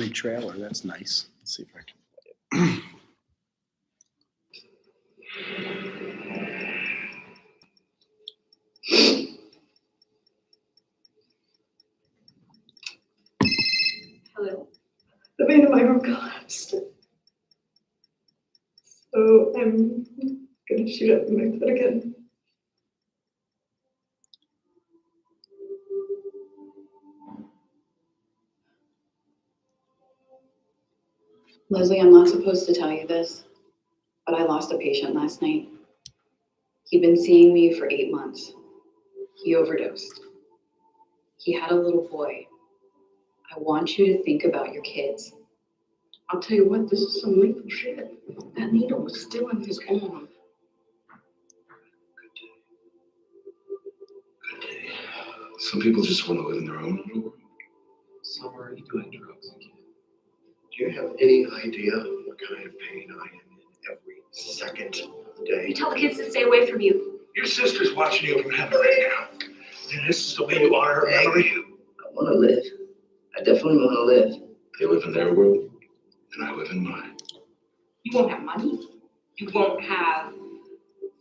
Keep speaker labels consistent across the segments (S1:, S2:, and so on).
S1: Big trailer, that's nice. Let's see if I can play it.
S2: Hello. The vein in my arm collapsed. So I'm gonna shoot up in my foot again.
S3: Leslie, I'm not supposed to tell you this, but I lost a patient last night. He'd been seeing me for 8 months. He overdosed. He had a little boy. I want you to think about your kids.
S2: I'll tell you what, this is some lethal shit. That needle was still in his arm.
S4: Some people just want to live in their own little world.
S5: Some are already doing drugs again.
S4: Do you have any idea what kind of pain I am in every second of the day?
S2: You tell the kids to stay away from you.
S4: Your sister's watching you from heaven right now. And this is the way you honor her memory?
S6: I want to live. I definitely want to live.
S4: They live in their world, and I live in mine.
S7: You won't have money. You won't have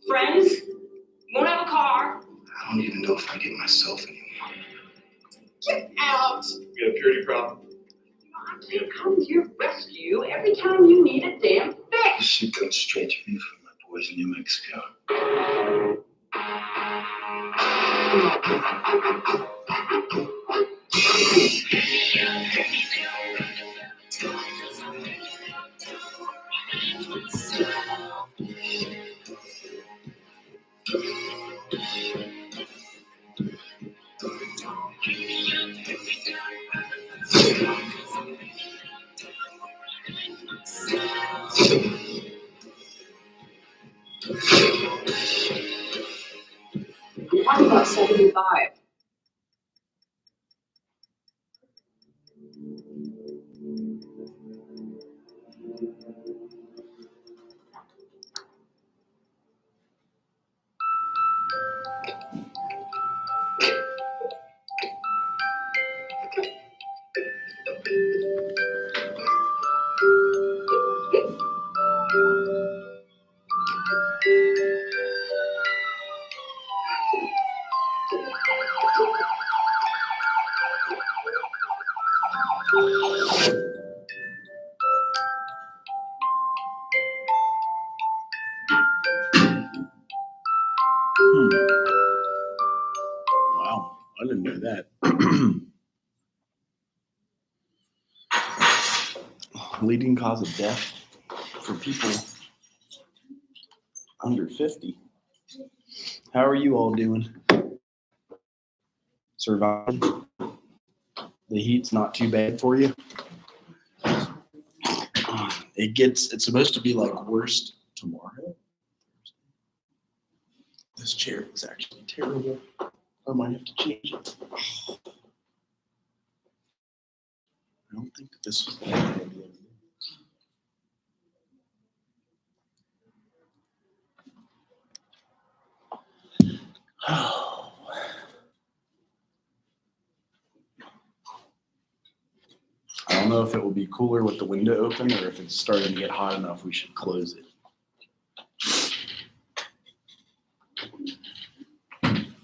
S7: friends. You won't have a car.
S4: I don't even know if I get myself anymore.
S7: Get out.
S5: We got a purity problem.
S7: I can't come to your rescue every time you need a damn
S4: This
S7: fix.
S4: shit comes straight to me from my boys in New Mexico.
S3: I'm about 75.
S1: Wow, I didn't know that. Leading cause of death for people under 50. How are you all doing? Surviving? The heat's not too bad for you? It's supposed to be like worst tomorrow. This chair is actually terrible. I might have to change it. I don't think that this was the idea. I don't know if it will be cooler with the window open or if it's starting to get hot enough we should close it. I'm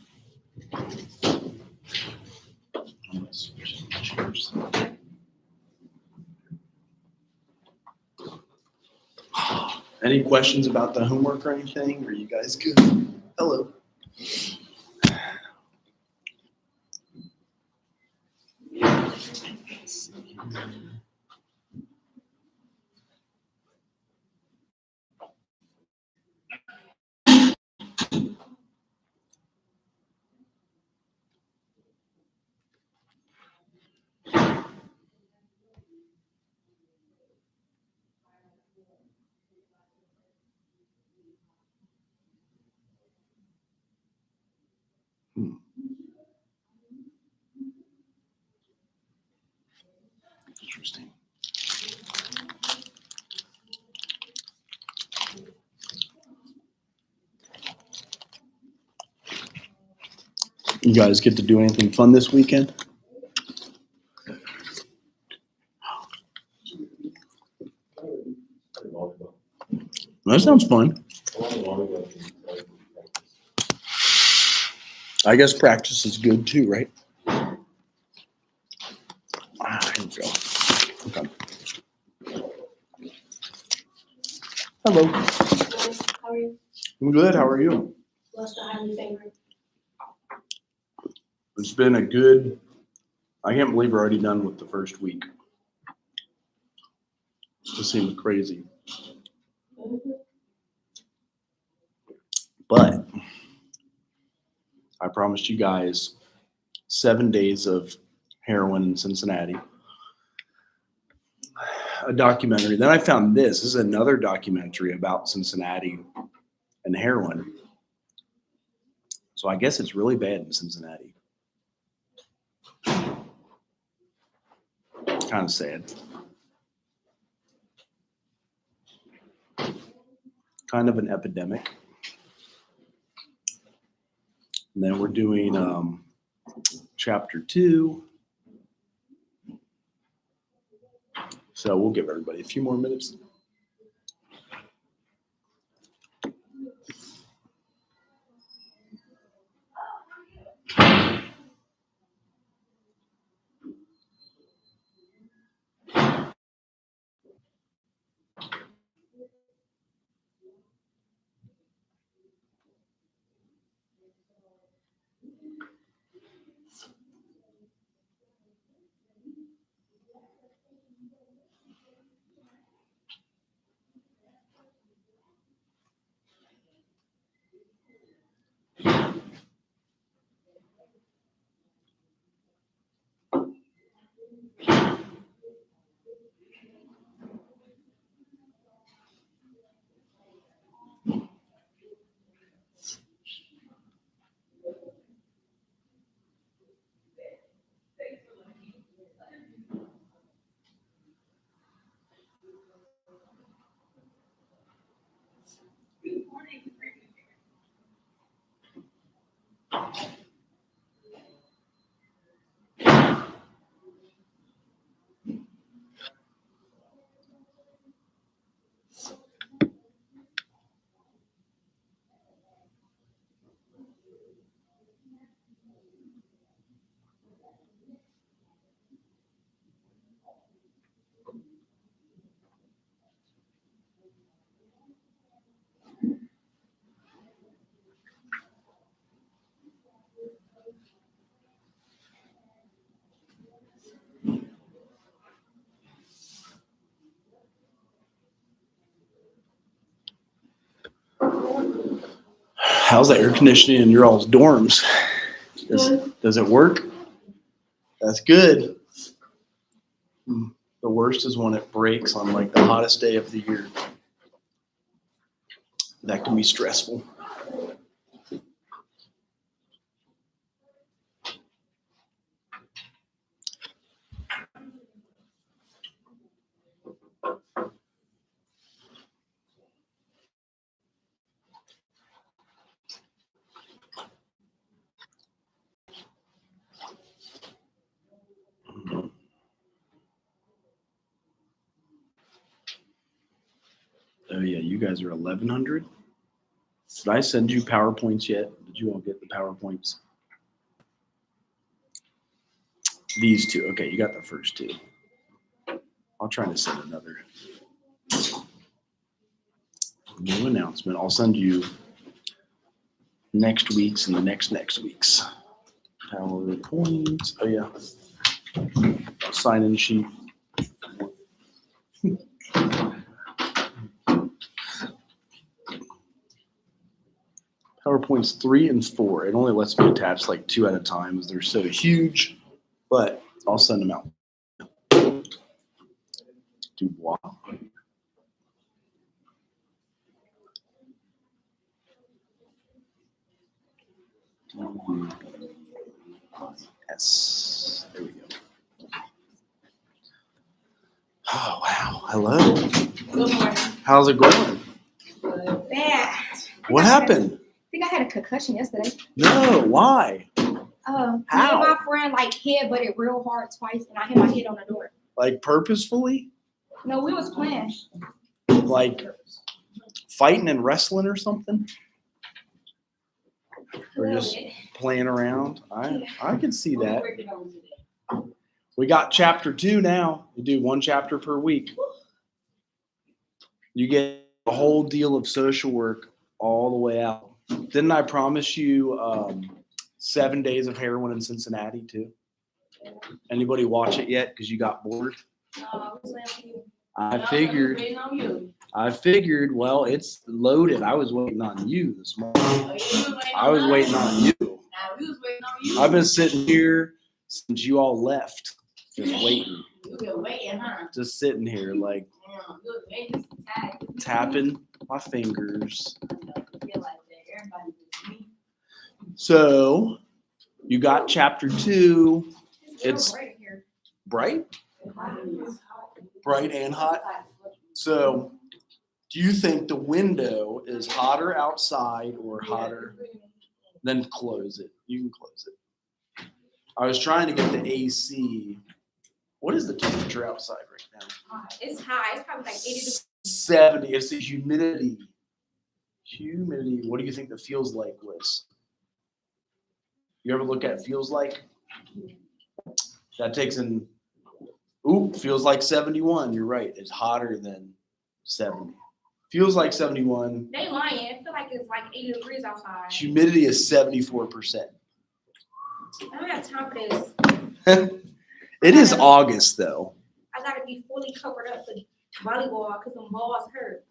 S1: gonna switch the chairs. Any questions about the homework or anything? Are you guys good? Hello. Interesting. You guys get to do anything fun this weekend? That sounds fun. I guess practice is good too, right? Here we go. Okay. Hello.
S8: How are you?
S1: I'm good. How are you?
S8: What's the highly favorite?
S1: It's been a good, I can't believe we're already done with the first week. It seems crazy. But I promised you guys 7 days of heroin in Cincinnati. A documentary. Then I found this. This is another documentary about Cincinnati and heroin. So I guess it's really bad in Cincinnati. Kind of sad. Kind of an epidemic. And then we're doing chapter 2. So we'll give everybody a few more minutes. How's the air conditioning in your all's dorms? Does it work? That's good. The worst is when it breaks on like the hottest day of the year. That can be stressful. Oh yeah, you guys are 1100. Did I send you PowerPoints yet? Did you all get the PowerPoints? These two. Okay, you got the first two. I'll try to send another new announcement. I'll send you next week's and the next week's PowerPoints. Oh yeah, sign-in sheet. PowerPoints 3 and 4. It only lets me attach like 2 at a time as they're so huge, but I'll send them out. Dubois. Yes, there we go. Oh wow, hello.
S8: Good morning.
S1: How's it going?
S8: Bad.
S1: What happened?
S8: I think I had a concussion yesterday.
S1: No, why?
S8: Me and
S1: How?
S8: my friend like hit but it real hard twice and I hit my head on the door.
S1: Like purposefully?
S8: No, we was playing.
S1: Like fighting and wrestling or something? Or just playing around? I can see that. We got chapter 2 now. We do 1 chapter per week. You get a whole deal of social work all the way out. Didn't I promise you 7 days of heroin in Cincinnati too? Anybody watch it yet? Because you got bored. I figured. Well, it's loaded. I was waiting on you this morning. I was waiting on you. I've been sitting here since you all left, just waiting. Just sitting here, like tapping my fingers. So you got chapter 2. It's bright and hot. So do you think the window is hotter outside or hotter? Then close it. You can close it. I was trying to get the AC. What is the temperature outside right now?
S8: It's high. It's probably like 80 degrees.
S1: 70. It's the humidity. Humidity. What do you think the feels like was? You ever look at feels like? That takes in. Feels like 71. You're right. It's hotter than 70. Feels like 71.
S8: They lying. I feel like it's like 80 degrees outside.
S1: Humidity is 74%.
S8: I don't have time for this.
S1: It is August though.
S8: I gotta be fully covered up for volleyball because them balls hurt.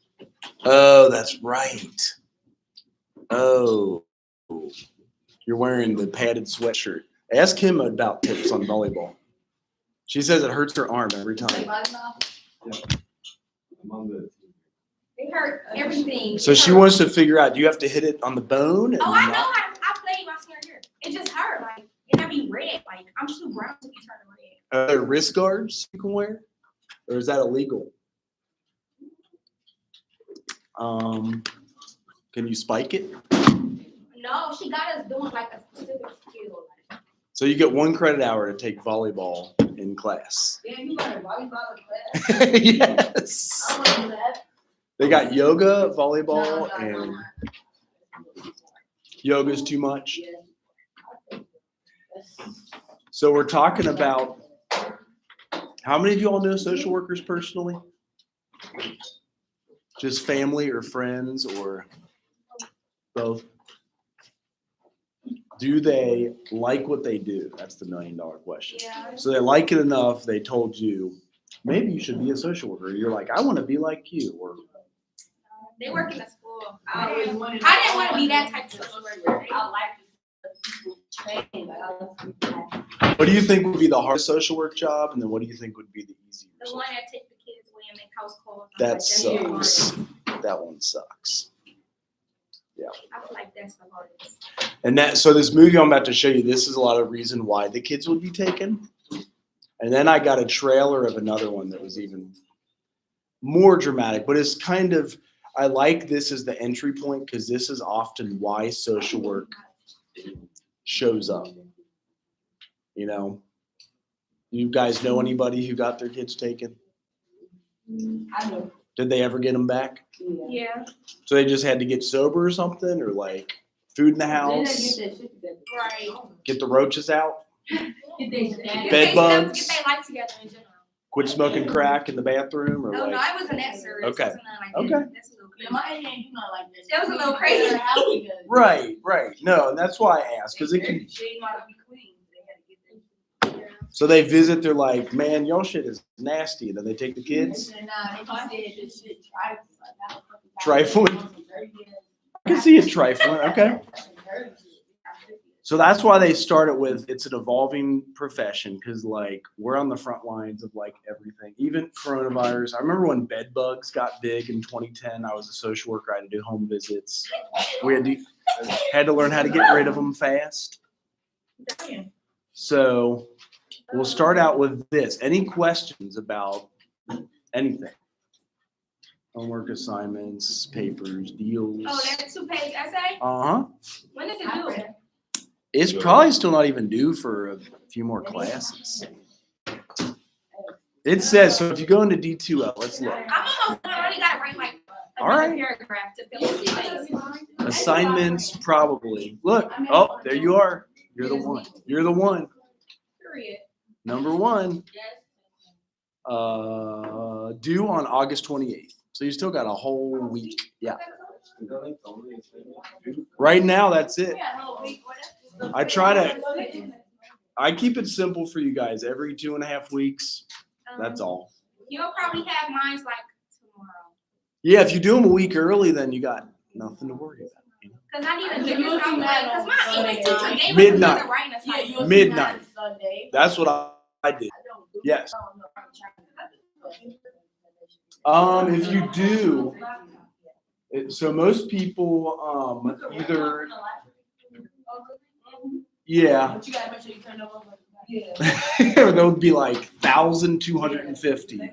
S1: Oh, that's right. Oh, you're wearing the padded sweatshirt. Ask him about tips on volleyball. She says it hurts her arm every time.
S8: They hurt everything.
S1: So she wants to figure out, do you have to hit it on the bone? and
S8: Oh, I know.
S1: not-
S8: I played my senior year. It just hurt. Like, and I be red. Like, I'm too brown to be turning red.
S1: Are there wrist guards you can wear? Or is that illegal? Can you spike it?
S8: No, she got us doing like a specific skill. Like,
S1: So you get 1 credit hour to take volleyball in class.
S6: Damn, you got a volleyball class?
S1: Yes.
S6: I want to do that.
S1: They got yoga, volleyball,
S6: No.
S1: and yoga's too much. So we're talking about, how many of you all know social workers personally? Just family or friends or both? Do they like what they do? That's the $1 million question.
S8: yeah.
S1: So they like it enough, they told you, maybe you should be a social worker. You're like, I want to be like you. Or
S8: They work in a school.
S6: I always wanted.
S8: I didn't want to be that type of social worker.
S6: I like people saying, but I like
S1: what do you think would be the hardest social work job? And then what do you think would be the easier?
S8: The
S1: social-
S8: one that take the kids away and make house calls.
S1: That
S8: That's the
S1: sucks.
S8: hardest.
S1: That one sucks.
S8: I feel like that's the hardest.
S1: And that, so this movie I'm about to show you, this is a lot of reason why the kids would be taken. And then I got a trailer of another one that was even more dramatic, but it's kind of, I like this as the entry point because this is often why social work shows up. You know, you guys know anybody who got their kids taken?
S6: I know.
S1: Did they ever get them back?
S8: Yeah,
S1: So they just had to get sober or something, or like food in the
S6: They
S1: house,
S6: didn't get that shit together.
S8: right.
S1: get the roaches out,
S6: Get they standard.
S1: Bed bugs.
S8: Get their life together in general.
S1: quit smoking crack in the bathroom, or
S8: No,
S1: like,
S8: I wasn't that serious.
S1: Okay.
S8: It wasn't nothing like
S1: Okay.
S8: that. That's a little
S6: Yeah,
S8: crazy.
S6: my aunt ain't do nothing like that.
S8: That was a little crazy.
S1: right. No, and that's why I asked, because it can.
S6: She ain't want to be queen. They had to get that.
S1: So they visit, they're like, man, y'all shit is nasty. And then they take the kids.
S6: They said, nah, they said this shit trifling. Like, I don't fucking got
S1: Trifling?
S6: some dirty ass-
S1: I can see it trifling. Okay.
S6: Dirty shit.
S1: So that's why they start it with it's an evolving profession because like we're on the front lines of like everything, even coronavirus. I remember when bed bugs got big in 2010. I was a social worker. I had to do home visits. We had to learn how to get rid of them fast.
S8: Damn.
S1: So we'll start out with this. Any questions about anything? Homework assignments, papers, deals.
S8: Oh, that 2-page essay?
S1: Uh-huh.
S8: When is it due?
S1: It's probably still not even due for a few more classes. It says, so if you go into D2L, let's look.
S8: I'm almost done. I only gotta write like
S1: All right.
S8: another paragraph to fill in the space.
S1: Assignments, probably. Look, oh, there you are. You're the one. You're the one.
S8: Period.
S1: Number one,
S6: Yes.
S1: due on August 28th. So you still got a whole week. Yeah. Right now, that's it.
S8: Yeah, no, wait, what?
S1: I try to, I keep it simple for you guys. Every 2.5 weeks, that's all.
S8: You'll probably have mine like tomorrow.
S1: Yeah, if you do them a week early, then you got nothing to worry about. You know?
S8: Cause I need to
S6: Yeah,
S8: get
S6: you'll
S8: this out
S6: do
S8: the way.
S6: that
S8: Cause
S6: on
S8: my
S6: Sunday
S8: English teacher
S6: night.
S8: gave us
S1: Midnight.
S8: another writing
S6: Yeah,
S8: assignment.
S6: you'll see
S1: Midnight.
S6: that Sunday.
S1: That's what I did. Yes. If you do, so most people either, yeah,
S6: But you gotta make sure you turn them over. Yeah.
S1: there would be like 1,250.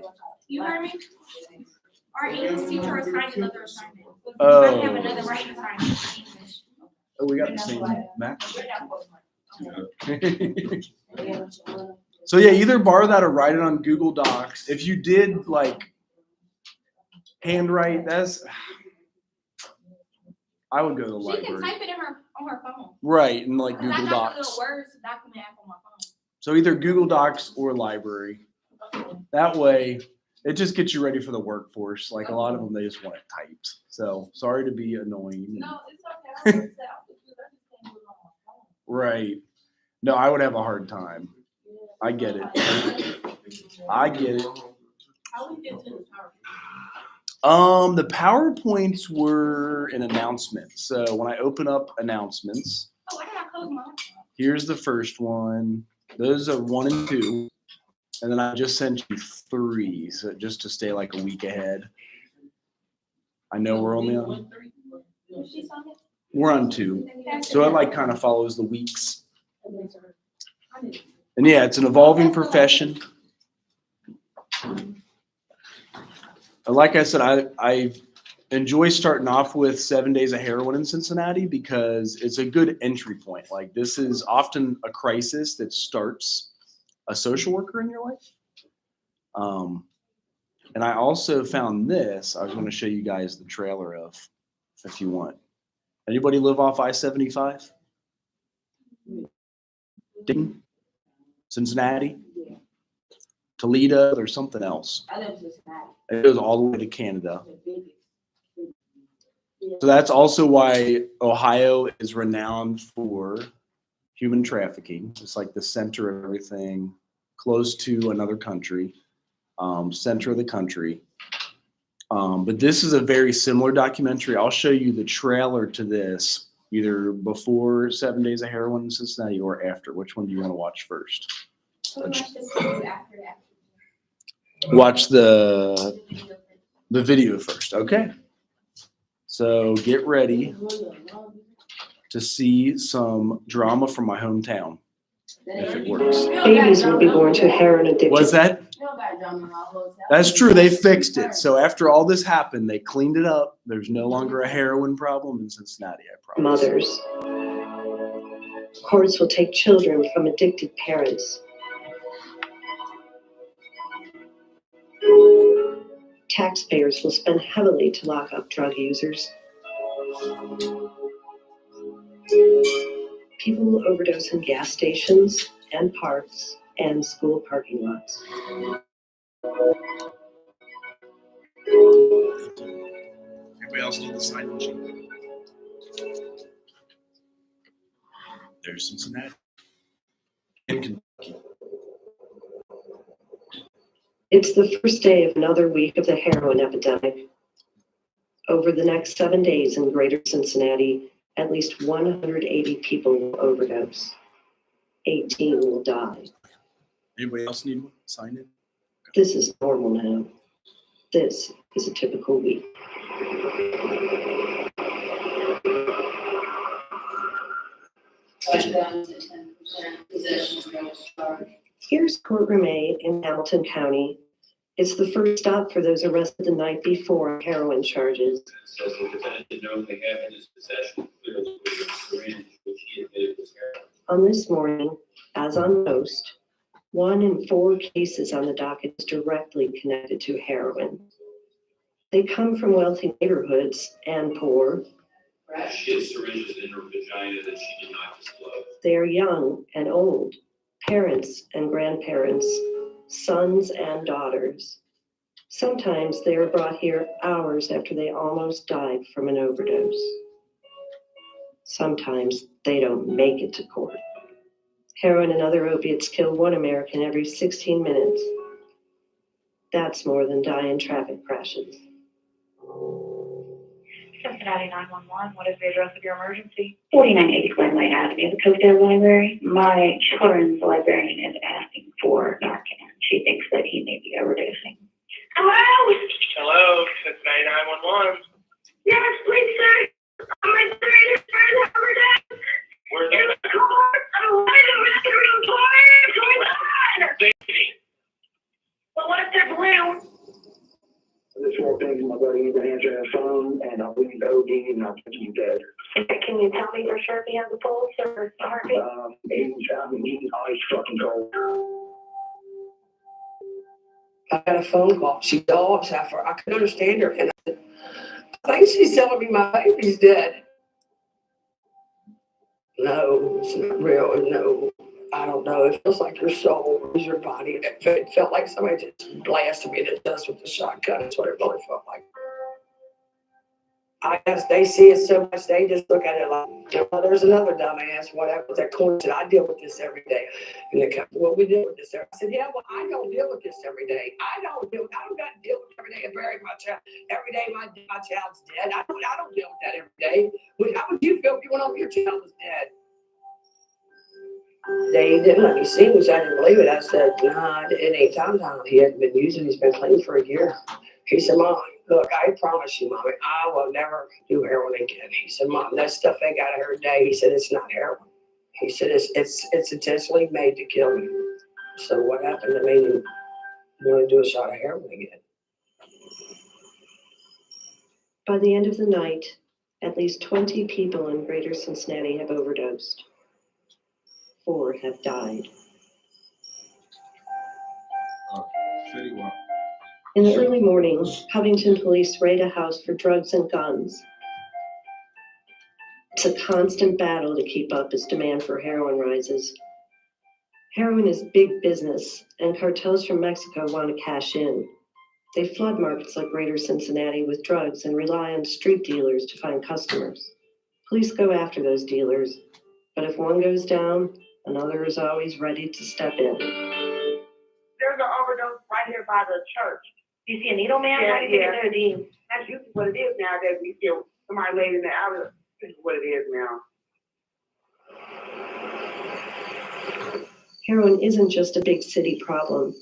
S8: You heard me? Our English teacher assigned another assignment.
S1: Oh.
S8: I have another writing assignment for English.
S1: Oh, we got the same match. So yeah, either borrow that or write it on Google Docs. If you did like handwrite, I would go to the
S8: She can
S1: library.
S8: type it in on her phone.
S1: Right, in like
S8: Cause I
S1: Google
S8: got the
S1: Docs.
S8: little words document app on my phone.
S1: So either Google Docs or library. That way, it just gets you ready for the workforce. Like a lot of them, they just want it typed. So sorry to be annoying.
S6: No, it's okay. I don't understand. I just can't do it on my phone.
S1: Right. No, I would have a hard time. I get it. I get it.
S6: How we get to the power?
S1: The PowerPoints were an announcement. So when I open up announcements,
S8: Oh, why did I close my laptop?
S1: here's the first one. Those are 1 and 2. And then I just sent you 3, so just to stay like a week ahead. I know we're only on,
S8: Is she on it?
S1: we're on 2. So it like kind of follows the weeks. And yeah, it's an evolving profession. Like I said, I enjoy starting off with 7 Days of Heroin in Cincinnati because it's a good entry point. Like this is often a crisis that starts a social worker in your life. And I also found this, I was going to show you guys the trailer of, if you want. Anybody live off I-75? Ding? Cincinnati? Toledo or something else.
S6: I live in Cincinnati.
S1: It goes all the way to Canada. So that's also why Ohio is renowned for human trafficking. It's like the center of everything, close to another country, center of the country. But this is a very similar documentary. I'll show you the trailer to this, either before 7 Days of Heroin in Cincinnati or after. Which one do you want to watch first?
S8: So much to do after that.
S1: Watch the video first. Okay. So get ready to see some drama from my hometown, if it works.
S2: Babies will be born to heroin addiction.
S1: What's that? That's true. They fixed it. So after all this happened, they cleaned it up. There's no longer a heroin problem in Cincinnati, I promise.
S2: Mothers. Courts will take children from addicted parents. Taxpayers will spend heavily to lock up drug users. People will overdose in gas stations and parks and school parking lots.
S1: Everybody else need the sign-in sheet. There's Cincinnati. And Kentucky.
S2: It's the first day of another week of the heroin epidemic. Over the next 7 days in greater Cincinnati, at least 180 people will overdose. 18 will die.
S1: Anybody else need one? Sign in.
S2: This is normal now. This is a typical week. Here's courtroom A in Hamilton County. It's the first stop for those arrested the night before on heroin charges.
S9: Says the defendant did knowingly have in his possession clearly with a syringe which he admitted was heroin.
S2: On this morning, as on most, 1 in 4 cases on the docket is directly connected to heroin. They come from wealthy neighborhoods and poor.
S9: She had syringes in her vagina that she did not disclose.
S2: They are young and old, parents and grandparents, sons and daughters. Sometimes they are brought here hours after they almost died from an overdose. Sometimes they don't make it to court. Heroin and other opiates kill one American every 16 minutes. That's more than die in traffic crashes.
S10: Cincinnati 911, what is the address of your emergency?
S11: 4980 Glenway Avenue, the Coastal Library. My children's librarian is asking for Narcan. She thinks that he may be overdosing.
S10: Hello?
S5: Hello, Cincinnati 911.
S10: Yes, please, sir. My brain is trying to overdose.
S5: Where's
S10: In the car. I'm lying in the bathroom door. What's going on?
S5: baby?
S10: Well, what if they're blue?
S12: I just walked into my buddy, he didn't answer his phone, and I went to OD, and I think he's dead.
S11: Can you tell me for sure if he has a pulse or a heartbeat?
S12: He's ice fucking cold.
S13: I got a phone call. She dogs after. I couldn't understand her. And I think she's telling me my baby's dead. No, it's not real. No, I don't know. It feels like your soul is your body. It felt like somebody just blasted me to death with a shotgun. That's what it really felt like. I guess they see it so much, they just look at it like, well, there's another dumbass, whatever, that corn said, I deal with this every day. And they come, well, we deal with this every day. I said, yeah, well, I don't deal with this every day. I don't got to deal with it every day and bury my child. Every day my child's dead. I don't deal with that every day. How would you feel if you went home your child was dead? They didn't let me see, which I didn't believe it. I said, nah, it ain't time. He hadn't been using, he's been clean for a year. He said, Mom, look, I promise you, Mommy, I will never do heroin again. He said, Mom, that stuff they got her today. He said, it's not heroin. He said, it's intentionally made to kill you. So what happened to me? You want to do a shot of heroin again?
S2: By the end of the night, at least 20 people in Greater Cincinnati have overdosed. 4 have died. In the early morning, Covington police raid a house for drugs and guns. It's a constant battle to keep up as demand for heroin rises. Heroin is big business, and cartels from Mexico want to cash in. They flood markets like Greater Cincinnati with drugs and rely on street dealers to find customers. Police go after those dealers, but if one goes down, another is always ready to step in.
S10: There's an overdose right here by the church. You see a needle man? How do you get there, Dean? That's usually what it is now that we feel somebody laid in the alley. This is what it is now.
S2: Heroin isn't just a big city problem.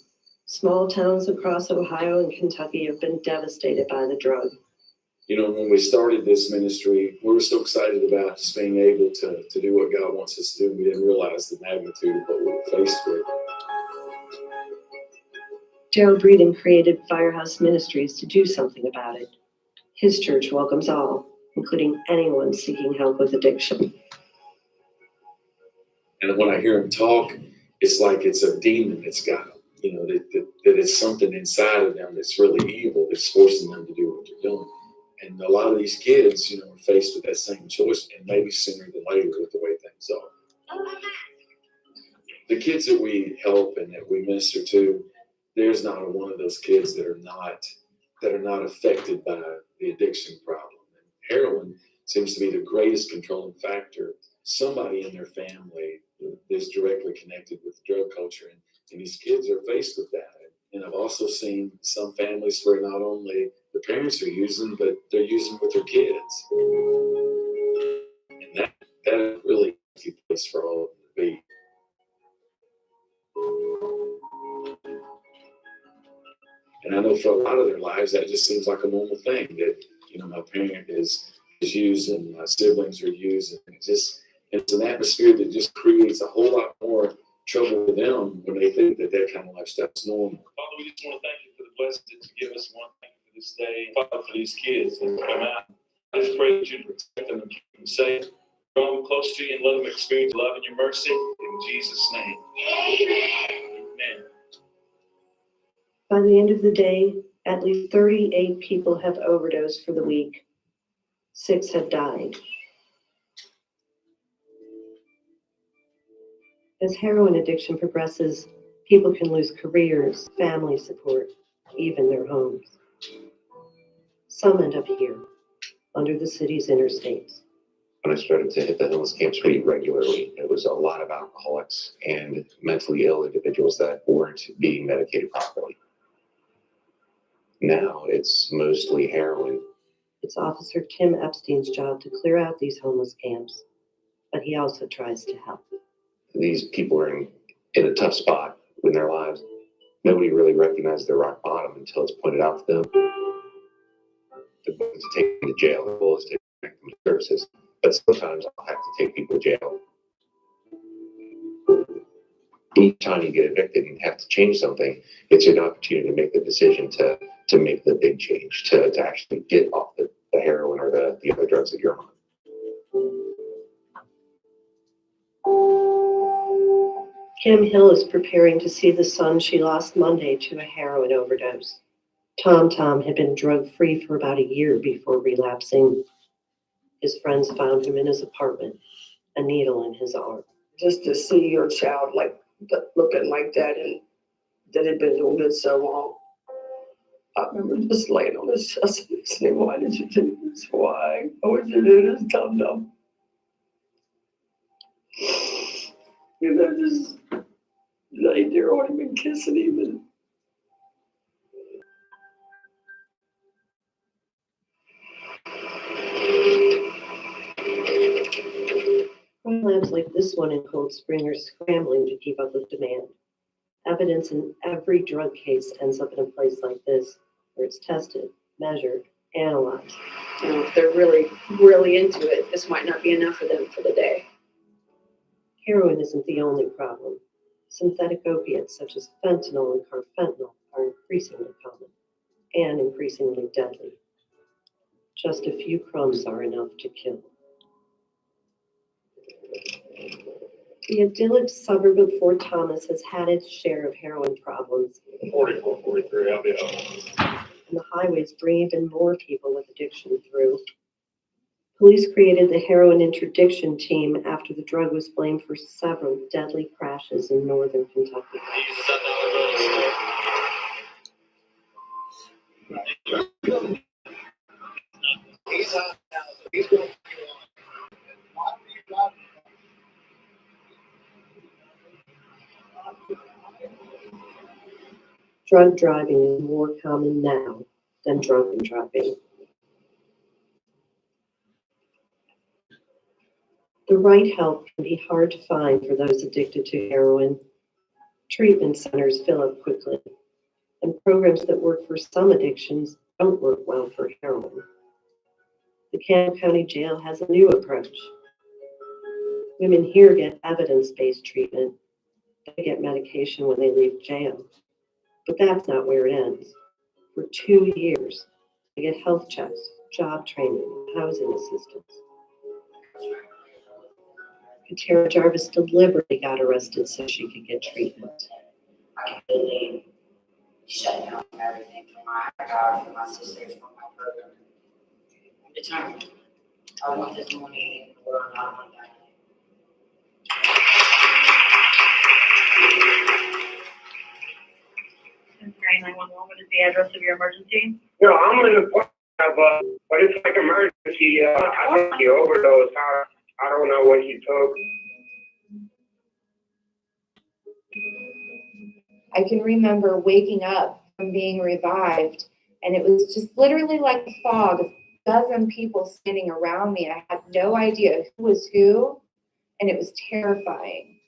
S2: Small towns across Ohio and Kentucky have been devastated by the drug.
S14: You know, when we started this ministry, we were so excited about just being able to do what God wants us to do. We didn't realize the magnitude of what we were faced with.
S2: Daryl Breeden created Firehouse Ministries to do something about it. His church welcomes all, including anyone seeking help with addiction.
S14: And when I hear him talk, it's like it's a demon that's got them. You know, that it's something inside of them that's really evil that's forcing them to do what they're doing. And a lot of these kids, you know, are faced with that same choice, and maybe sooner than later with the way things are. The kids that we help and that we minister to, there's not one of those kids that are not affected by the addiction problem. And heroin seems to be the greatest controlling factor. Somebody in their family is directly connected with drug culture, and these kids are faced with that. And I've also seen some families where not only the parents are using, but they're using with their kids. And that really is a place for all of them to be. And I know for a lot of their lives, that just seems like a normal thing that, you know, my parent is using, my siblings are using. It's an atmosphere that just creates a whole lot more trouble for them when they think that kind of lifestyle is normal.
S9: Father, we just want to thank you for the blessing that you give us. We want to thank you for this day. Father, for these kids that come out. I just pray that you protect them and keep them safe. Draw them close to you and let them experience love and your mercy. In Jesus' name. Amen. Amen.
S2: By the end of the day, At least 38 people have overdosed for the week. 6 have died. As heroin addiction progresses, people can lose careers, family support, even their homes. Some end up here, under the city's interstates.
S15: When I started to hit the homeless camps pretty regularly, it was a lot of alcoholics and mentally ill individuals that weren't being medicated properly. Now it's mostly heroin.
S2: It's Officer Tim Epstein's job to clear out these homeless camps, but he also tries to help.
S15: These people are in a tough spot in their lives. Nobody really recognizes their rock bottom until it's pointed out to them. The goal is to take them to jail. The goal is to connect them to services. But sometimes I'll have to take people to jail. Each time you get evicted and have to change something, it's an opportunity to make the decision to make the big change, to actually get off the heroin or the other drugs that you're on.
S2: Kim Hill is preparing to see the son she lost Monday to a heroin overdose. Tom had been drug-free for about a year before relapsing. His friends found him in his apartment, a needle in his arm.
S13: Just to see your child looking like that and that had been doing it so long. I remember just laying on his chest and saying, why did you do this? Why? Why would you do this, Tom? You know, just laying there on him and kissing him. And
S2: Labs like this one in Cold Spring are scrambling to keep up with demand. Evidence in every drug case ends up in a place like this, where it's tested, measured, analyzed.
S3: You know, if they're really, really into it, this might not be enough for them for the day.
S2: Heroin isn't the only problem. Synthetic opiates such as fentanyl and carfentanil are increasingly common and increasingly deadly. Just a few crumbs are enough to kill. The idyllic suburb of Fort Thomas has had its share of heroin problems.
S9: 44, 43, I'll be out.
S2: And the highways bring even more people with addiction through. Police created the heroin interdiction team after the drug was blamed for several deadly crashes in northern Kentucky. Drug driving is more common now than drunken driving. The right help can be hard to find for those addicted to heroin. Treatment centers fill up quickly, and programs that work for some addictions don't work well for heroin. The Campbell County Jail has a new approach. Women here get evidence-based treatment. They get medication when they leave jail. But that's not where it ends. For 2 years, they get health checks, job training, housing assistance. Katara Jarvis deliberately got arrested so she could get treatment.
S7: I completely shut down everything for my God, for my sisters, for my program. I'm determined. I want this money in the world, not want that.
S10: Cincinnati 911, what is the address of your emergency?
S12: No, I'm in the point of, but it's like emergency. I think he overdosed. I don't know what he took.
S16: I can remember waking up from being revived, and it was just literally like a fog of a dozen people standing around me. I had no idea who was who, and it was terrifying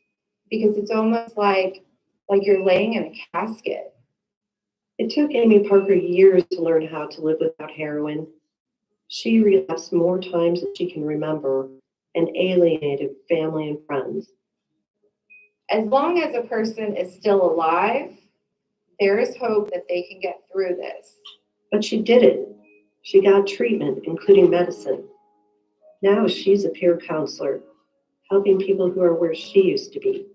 S16: because it's almost like you're laying in a casket.
S2: It took Amy Parker years to learn how to live without heroin. She relapsed more times than she can remember and alienated family and friends.
S16: As long as a person is still alive, there is hope that they can get through this.
S2: But she did it. She got treatment, including medicine. Now she's a peer counselor, helping people who are where she used to be,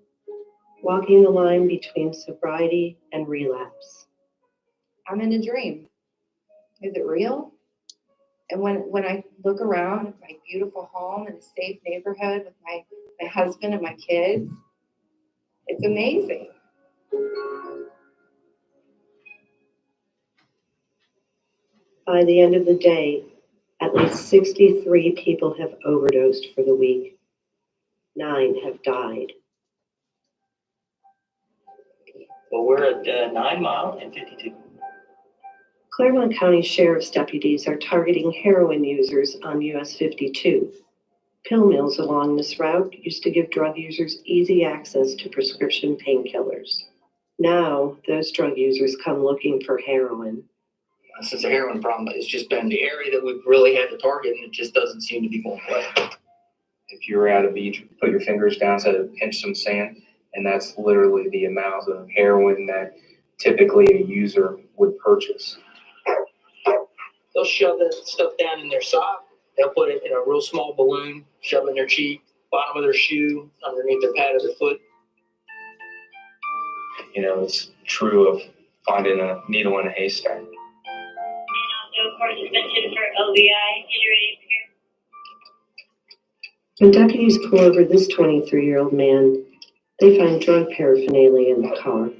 S2: walking the line between sobriety and relapse.
S16: I'm in a dream. Is it real? And when I look around at my beautiful home in a safe neighborhood with my husband and my kids, it's amazing.
S2: By the end of the day, at least 63 people have overdosed for the week. 9 have died.
S17: Well, we're at 9 Mile and 52.
S2: Claremont County Sheriff's deputies are targeting heroin users on US 52. Pill mills along this route used to give drug users easy access to prescription painkillers. Now, those drug users come looking for heroin.
S17: Since the heroin problem, it's just been the area that we've really had to target, and it just doesn't seem to be going away.
S18: If you were at a beach, put your fingers down, so pinch some sand, and that's literally the amount of heroin that typically a user would purchase.
S17: They'll shove that stuff down in their sock. They'll put it in a real small balloon, shove it in their cheek, bottom of their shoe, underneath their pad of their foot.
S18: You know, it's true of finding a needle in a haystack.
S11: Also, court suspension for LVI. Injury.
S2: When deputies pull over this 23-year-old man, they find drug paraphernalia in the car.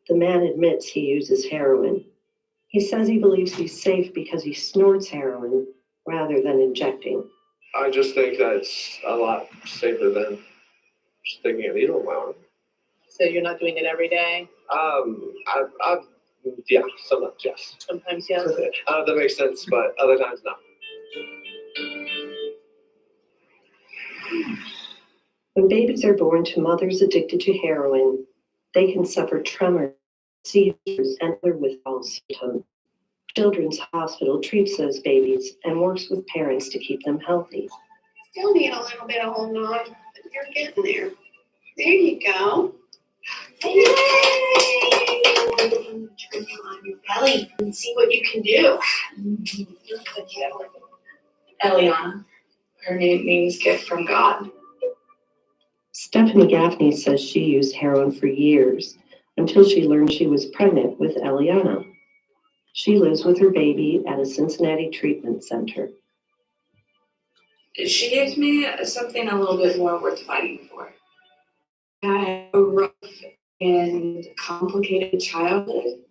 S2: The man admits he uses heroin. He says he believes he's safe because he snorts heroin rather than injecting.
S4: I just think that it's a lot safer than sticking a needle in my arm.
S19: So you're not doing it every day?
S4: Yeah, sometimes yes.
S19: Sometimes yes.
S4: That makes sense, but other times no.
S2: When babies are born to mothers addicted to heroin, they can suffer tremors, seizures, and other withdrawal symptoms. Children's Hospital treats those babies and works with parents to keep them healthy.
S20: Still need a little bit of holding on, but you're getting there. There you go. Yay! Turn you on your belly and see what you can do.
S3: Eliana. Her name means gift from God.
S2: Stephanie Gaffney says she used heroin for years until she learned she was pregnant with Eliana. She lives with her baby at a Cincinnati treatment center.
S3: She gives me something a little bit more worth fighting for. I had a rough and complicated childhood.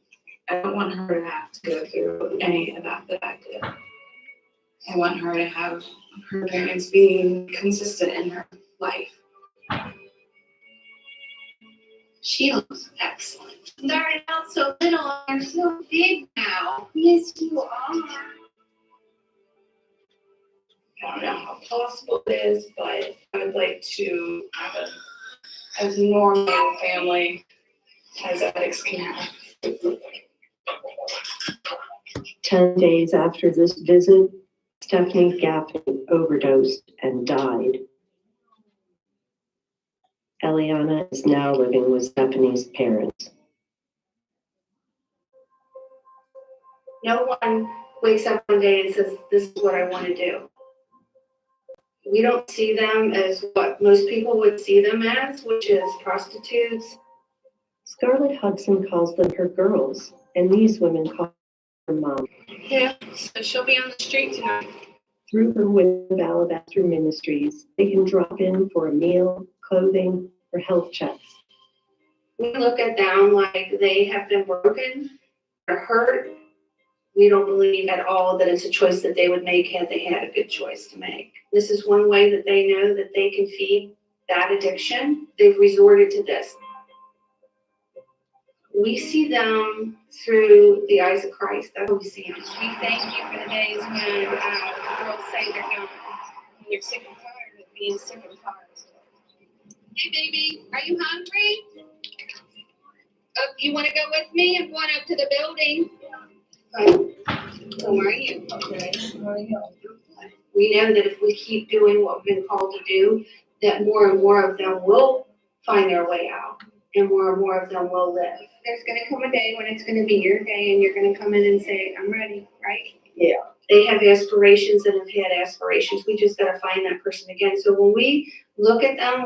S3: I don't want her to have to go through any of that I did. I want her to have her parents being consistent in her life.
S20: She looks excellent. Started out so little and you're so big now. Yes, you are.
S3: I don't know how possible it is, but I would like to have as normal a family as addicts can have.
S2: 10 days after this visit, Stephanie Gaffney overdosed and died. Eliana is now living with Stephanie's parents.
S20: No one wakes up one day and says, this is what I want to do. We don't see them as what most people would see them as, which is prostitutes.
S2: Scarlett Hudson calls them her girls, and these women call her mom.
S20: Yeah, so she'll be on the street tonight.
S2: Through her Women of Alabaster Ministries, they can drop in for a meal, clothing, or health checks.
S20: We look at them like they have been broken or hurt. We don't believe at all that it's a choice that they would make had they had a good choice to make. This is one way that they know that they can feed that addiction. They've resorted to this. We see them through the eyes of Christ. That's what we see them. We thank you for the days when girls say they're young. When you're sick and tired of being sick and tired. Hey, baby, are you hungry? You want to go with me? I'm going up to the building. How are you? Okay. How are you? We know that if we keep doing what we've been called to do, that more and more of them will find their way out, and more of them will live. There's going to come a day when it's going to be your day, and you're going to come in and say, I'm ready, right? Yeah. They have aspirations and have had aspirations. We just got to find that person again. So when we look at them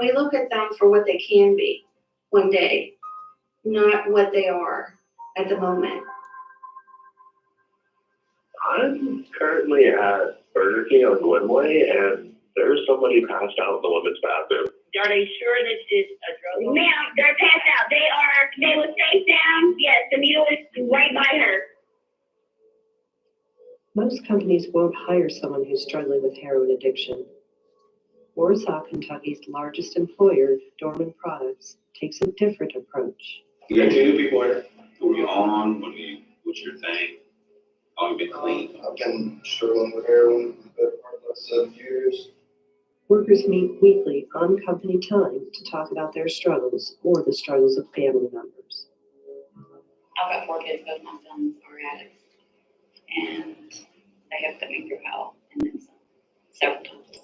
S20: for what they can be one day, not what they are at the moment.
S12: I'm currently at Burger King on Glenway, and there's somebody passed out in the women's bathroom.
S10: Are they sure that it's a drug?
S7: Ma'am, they're passed out. They were face down. Yes, the needle is right by her.
S2: Most companies won't hire someone who's struggling with heroin addiction. Warsaw, Kentucky's largest employer, Dorman Products, takes a different approach.
S21: You got two new people here. Who are you on? What's your thing? How long you been clean?
S4: I've been struggling with heroin for the past 7 years.
S2: Workers meet weekly on company time to talk about their struggles or the struggles of family members.
S3: I've got 4 kids, both my sons are addicts, and they have put me through hell and then some, several times.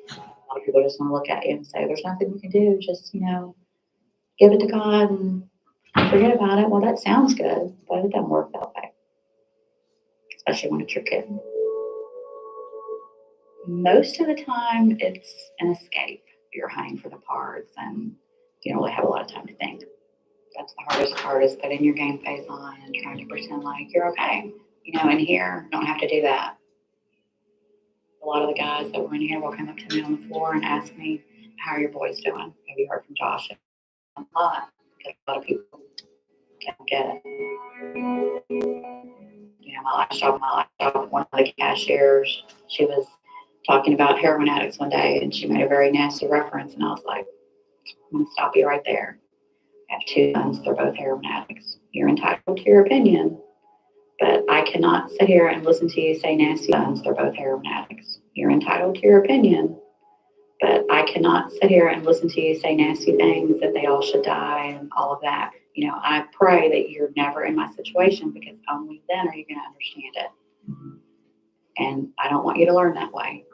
S3: A lot of people just want to look at you and say, there's nothing we can do, just, give it to God and forget about it. Well, that sounds good, but it doesn't work that way, especially when it's your kid. Most of the time, it's an escape. You're hunting for the parts and you don't really have a lot of time to think. That's the hardest part, is putting your game face on and trying to pretend like you're okay. In here, don't have to do that. A lot of the guys that were in here will come up to me on the floor and ask me, how are your boys doing? Have you heard from Josh? A lot, because a lot of people don't get it. My last job, one of the cashiers, she was talking about heroin addicts one day, and she made a very nasty reference, and I was like, I'm going to stop you right there. I have 2 sons, they're both heroin addicts. You're entitled to your opinion, but I cannot sit here and listen to you say nasty sons, they're both heroin addicts. You're entitled to your opinion, but I cannot sit here and listen to you say nasty things that they all should die and all of that. I pray that you're never in my situation, because only then are you going to understand it. And I don't want you to learn that way.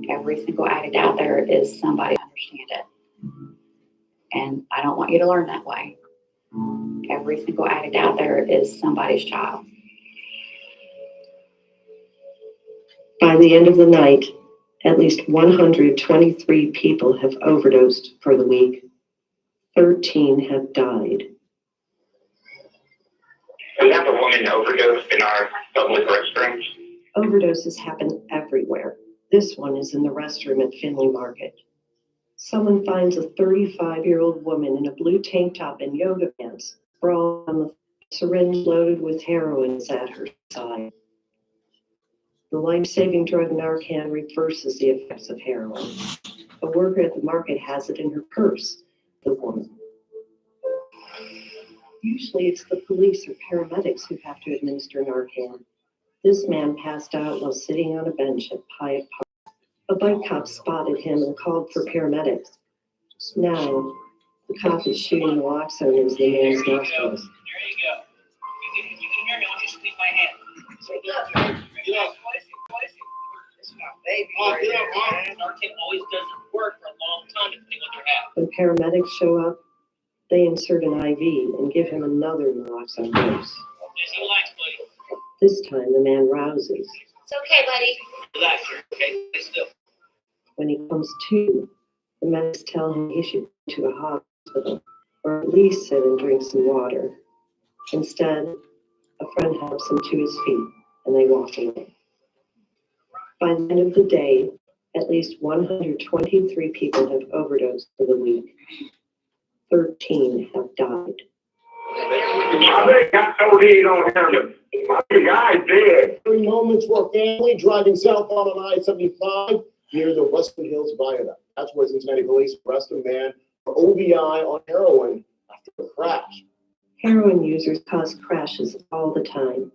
S3: Every single addict out there is somebody to understand it. And I don't want you to learn that way. Every single addict out there is somebody's child.
S2: By the end of the night, at least 123 people have overdosed for the week. 13 have died.
S21: We have a woman overdose in our public restrooms.
S2: Overdoses happen everywhere. This one is in the restroom at Finley Market. Someone finds a 35-year-old woman in a blue tank top and yoga pants, sprawled on the syringe loaded with heroin is at her side. The life-saving drug Narcan reverses the effects of heroin. A worker at the market has it in her purse, the woman. Usually it's the police or paramedics who have to administer Narcan. This man passed out while sitting on a bench at Pyatt Park. A bike cop spotted him and called for paramedics. Now, the cop is shooting naloxone into the man's nostrils.
S17: There you go. You can hear me. I want you to squeeze my hand. So look. It's my baby. Narcan always doesn't work for a long time depending on what you have.
S2: When paramedics show up, they insert an IV and give him another naloxone dose.
S17: Just relax, buddy.
S2: This time, the man rouses.
S7: It's okay, buddy.
S17: Relax, okay? Stay still.
S2: When he comes to, the medics tell him he should go to a hospital, or at least sit and drink some water. Instead, a friend helps him to his feet, and they walk away. By the end of the day, at least 123 people have overdosed for the week. 13 have died.
S12: I think I told you don't have him. The guy's dead.
S22: 3 moments for a family driving southbound on I-75 near the Western Hills Viaduct. That's where Cincinnati police arrested a man for OVI on heroin after a crash.
S2: Heroin users cause crashes all the time.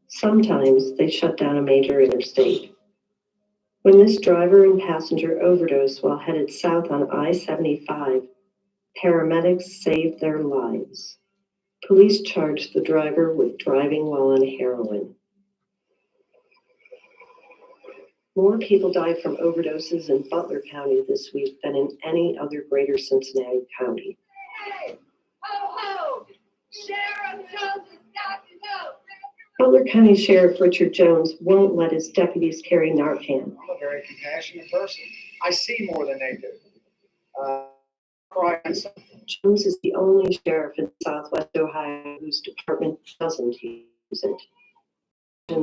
S2: Sometimes they shut down a major interstate. When this driver and passenger overdosed while headed south on I-75, paramedics saved their lives. Police charged the driver with driving while on heroin. More people died from overdoses in Butler County this week than in any other greater Cincinnati county.
S6: Hey, ho, ho, Sheriff Jones has got to know.
S2: Butler County Sheriff Richard Jones won't let his deputies carry Narcan.
S23: I'm a very compassionate person. I see more than they do.
S2: Jones is the only sheriff in Southwest Ohio whose department doesn't use it.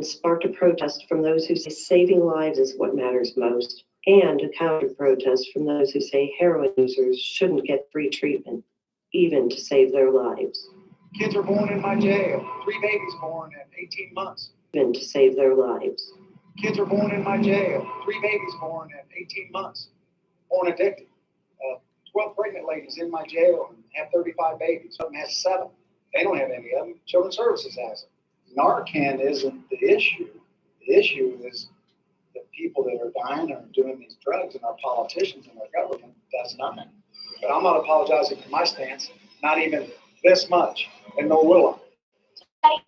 S2: sparked a protest from those who say saving lives is what matters most, and a counter protest from those who say heroin users shouldn't get free treatment, even to save their lives.
S23: Kids are born in my jail. 3 babies born at 18 months.
S2: Even to save their lives.
S23: Kids are born in my jail. 3 babies born at 18 months. Born addicted. 12 pregnant ladies in my jail and have 35 babies. Some has 7. They don't have any of them. Children's Services has it. Narcan isn't the issue. The issue is the people that are dying or doing these drugs, and our politicians and our government does nothing. But I'm not apologizing for my stance, not even this much, and nor will I.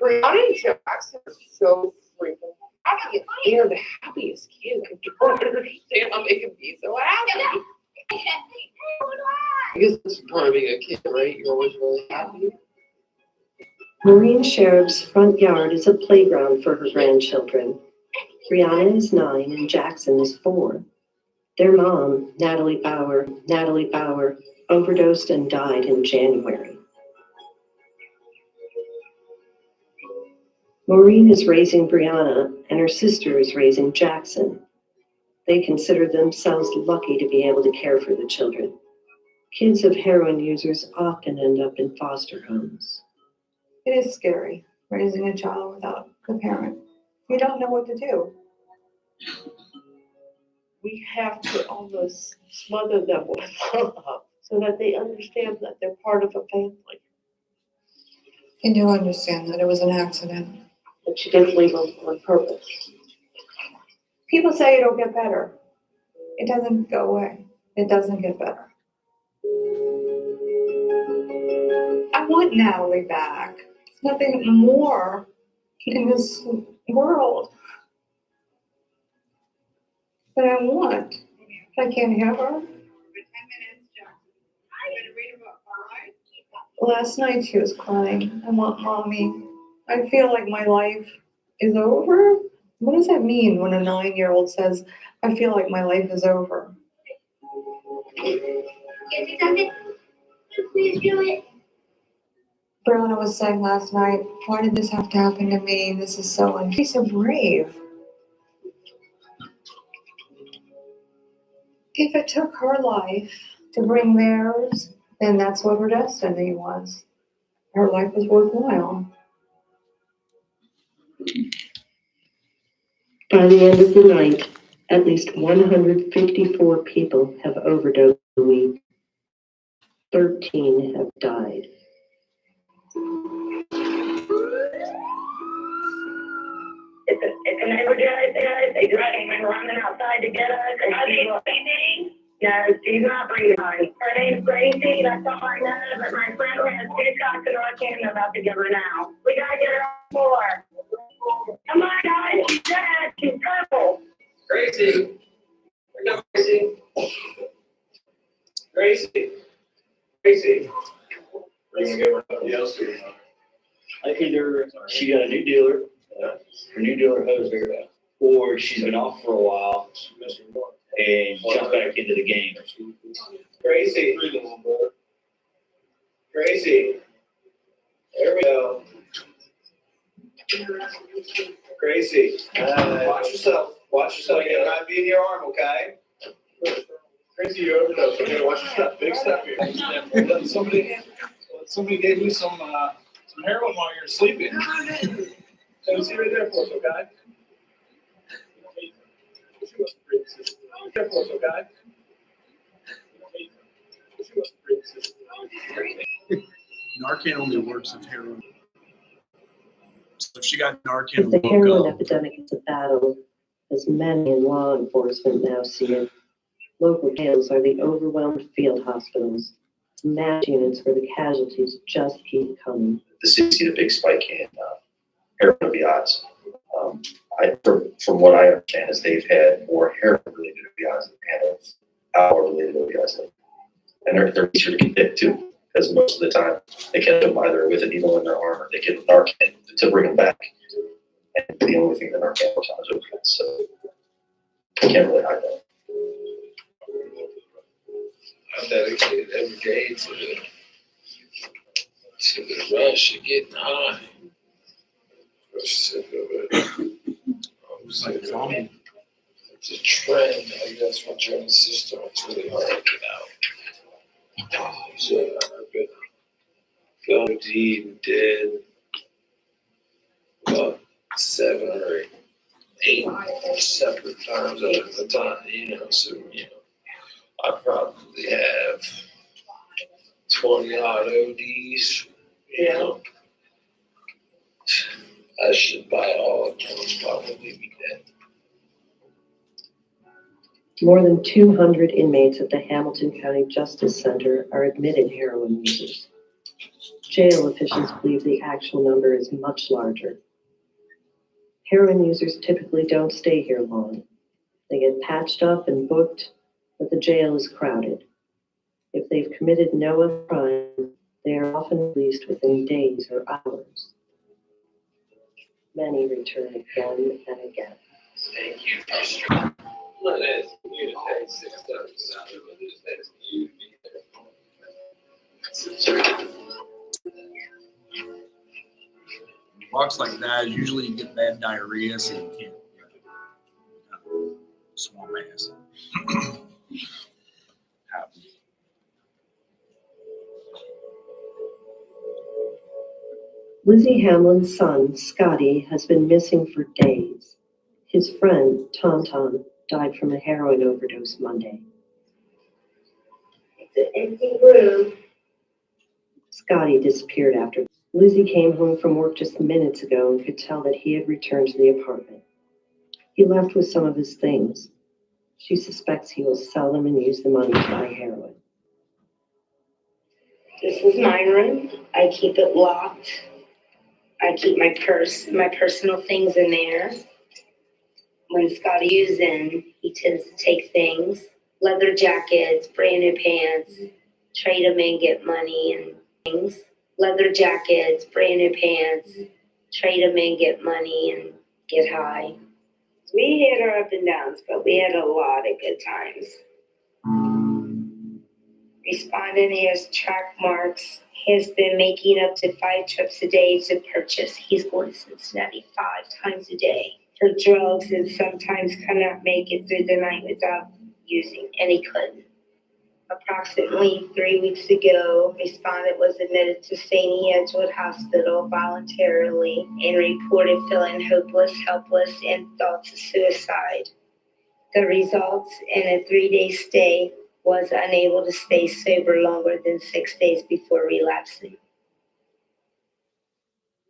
S13: Brianna Jackson is so freaking happy. They're the happiest kid. I don't understand how they can be so happy. I guess that's part of being a kid, right? You're always really happy.
S2: Marine Sheriff's front yard is a playground for her grandchildren. Brianna is 9 and Jackson is 4. Their mom, Natalie Bauer, overdosed and died in January. Maureen is raising Brianna, and her sister is raising Jackson. They consider themselves lucky to be able to care for the children. Kids of heroin users often end up in foster homes.
S1: It is scary, raising a child without a parent. You don't know what to do.
S13: We have to almost smother them with love so that they understand that they're part of a family.
S1: You do understand that it was an accident.
S13: But she didn't leave them on purpose.
S1: People say it'll get better. It doesn't go away. It doesn't get better. I want Natalie back. There's nothing more in this world that I want. I can't have her. Last night she was crying. I want mommy. I feel like my life is over. What does that mean when a 9-year-old says, I feel like my life is over?
S6: Please do it.
S1: Brianna was saying last night, why did this have to happen to me? This is so unfair. She's so brave. If it took her life to bring theirs, then that's what her destiny was. Her life was worthwhile.
S2: By the end of the night, at least 154 people have overdosed the week. 13 have died.
S11: It's an overdose. They just came in running outside to get us. No, she's not breathing. Her name's Gracie. That's all I know. But my friend has 2 shots of Narcan. I'm about to give her now. We gotta get her on 4. Come on, guys. She's dead. She's purple.
S17: Gracie. Where you go, Gracie? Gracie. Gracie.
S5: We're gonna give her something else to her. Like either she got a new dealer, her new dealer hosed her, or she's been off for a while and jumped back into the game.
S17: Gracie. Gracie. There we go. Gracie. Watch yourself. Watch yourself. It might be in your arm, okay?
S5: Crazy, you overdose. Okay, watch your step. Big step here.
S23: Somebody gave me some heroin while you were sleeping.
S5: So see right there for us, okay? There for us, okay?
S22: Narcan only works if heroin. So if she got Narcan
S2: If
S22: and
S2: the
S22: woke
S2: heroin
S22: up,
S2: epidemic is a battle, as many in law enforcement now see it, local jails are the overwhelmed field hospitals, mass units where the casualties just keep coming.
S8: The city's seen a big spike in heroin OBIs. From what I understand is they've had more heroin-related OBIs than they have alcohol-related OBIs. And they're easier to get too, because most of the time they catch them either with a needle in their arm or they get Narcan to bring them back. And the only thing that Narcan works on is opiates, so I can't really hide that.
S14: I'm dedicated every day to to the rush of getting high. I'm sick of it. I'm sick of it. It's a trend. I think that's what German system. It's really hard to get out. So I've been OD'd and dead about 7 or 8 separate times over the time, so, I probably have 20 odd ODs, I should buy all of them, probably be dead.
S2: More than 200 inmates at the Hamilton County Justice Center are admitted heroin users. Jail officials believe the actual number is much larger. Heroin users typically don't stay here long. They get patched up and booked, but the jail is crowded. If they've committed no other crime, they are often released within days or hours. Many return again and again.
S14: Thank you, Pastor. Well, that's you to pay $6,000, but that's you to be there.
S9: Walks like that, usually you get bad diarrhea, so you can't swamp ass. Happens.
S2: Lizzie Hamlin's son, Scotty, has been missing for days. His friend, Tom Tom, died from a heroin overdose Monday.
S11: It's an empty room.
S2: Scotty disappeared after. Lizzie came home from work just minutes ago and could tell that he had returned to the apartment. He left with some of his things. She suspects he will sell them and use the money to buy heroin.
S11: This is my room. I keep it locked. I keep my purse, my personal things in there. When Scotty is in, he tends to take things, leather jackets, brand new pants, trade them in, get money and things. Leather jackets, brand new pants, trade them in, get money and get high. We had our up and downs, but we had a lot of good times. Respondent has track marks. He has been making up to 5 trips a day to purchase. He's going to Cincinnati 5 times a day for drugs and sometimes cannot make it through the night without using, and he couldn't. Approximately 3 weeks ago, respondent was admitted to St. Edgewood Hospital voluntarily and reported feeling hopeless, helpless, and thoughts of suicide. The results in a 3-day stay was unable to stay sober longer than 6 days before relapsing.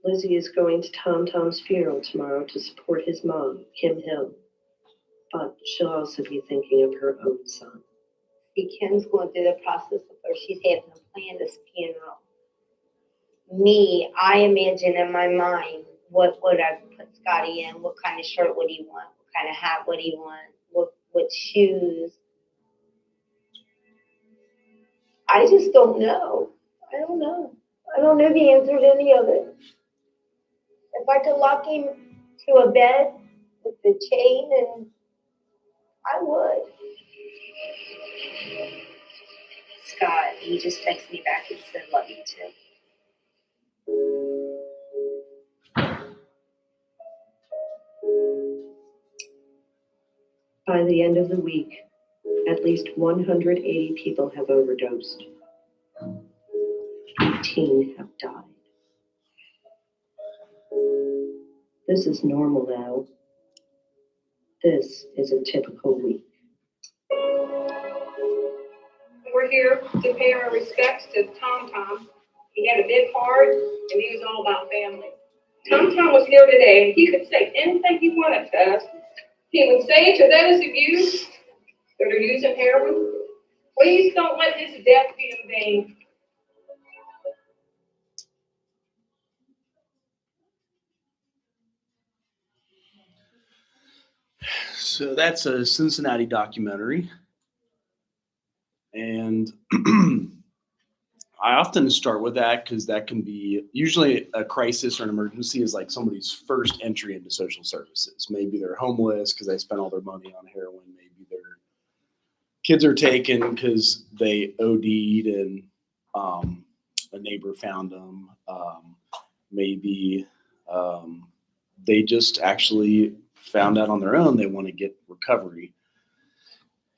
S2: Lizzie is going to Tom Tom's funeral tomorrow to support his mom, Kim Hill. But she'll also be thinking of her own son.
S20: See, Kim's going through the process of her. She's having to plan this funeral. Me, I imagine in my mind, what would I put Scotty in? What kind of shirt would he want? What kind of hat would he want? What shoes? I just don't know. I don't know. I don't know the answer to any of it. If I could lock him to a bed with the chain, and I would.
S11: Scott, he just texted me back and said, love you too.
S2: By the end of the week, at least 180 people have overdosed. 18 have died. This is normal now. This is a typical week.
S15: We're here to pay our respects to Tom Tom. He had a big heart, and he was all about family. Tom Tom was here today, and he could say anything he wanted to us. He would say to those of you that are using heroin, please don't let his death be in vain.
S9: So that's a Cincinnati documentary. And I often start with that because that can be usually a crisis or an emergency is like somebody's first entry into social services. Maybe they're homeless because they spent all their money on heroin. Maybe their kids are taken because they OD'd and neighbor found them. Maybe they just actually found out on their own they want to get recovery.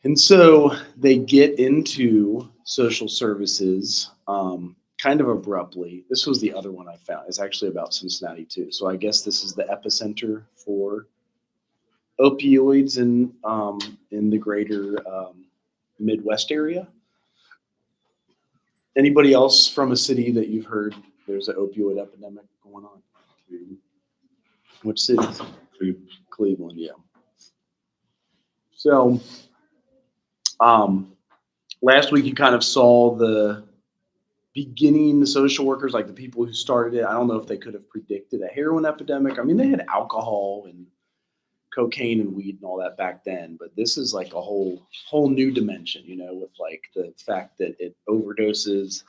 S9: And so they get into social services kind of abruptly. This was the other one I found. It's actually about Cincinnati too. So I guess this is the epicenter for opioids in the greater Midwest area. Anybody else from a city that you've heard there's an opioid epidemic going on? Which cities? Cleveland, yeah. So last week you kind of saw the beginning, the social workers, like the people who started it. I don't know if they could have predicted a heroin epidemic. I mean, they had alcohol and cocaine and weed and all that back then, but this is like a whole new dimension, you know, with like the fact that it overdoses.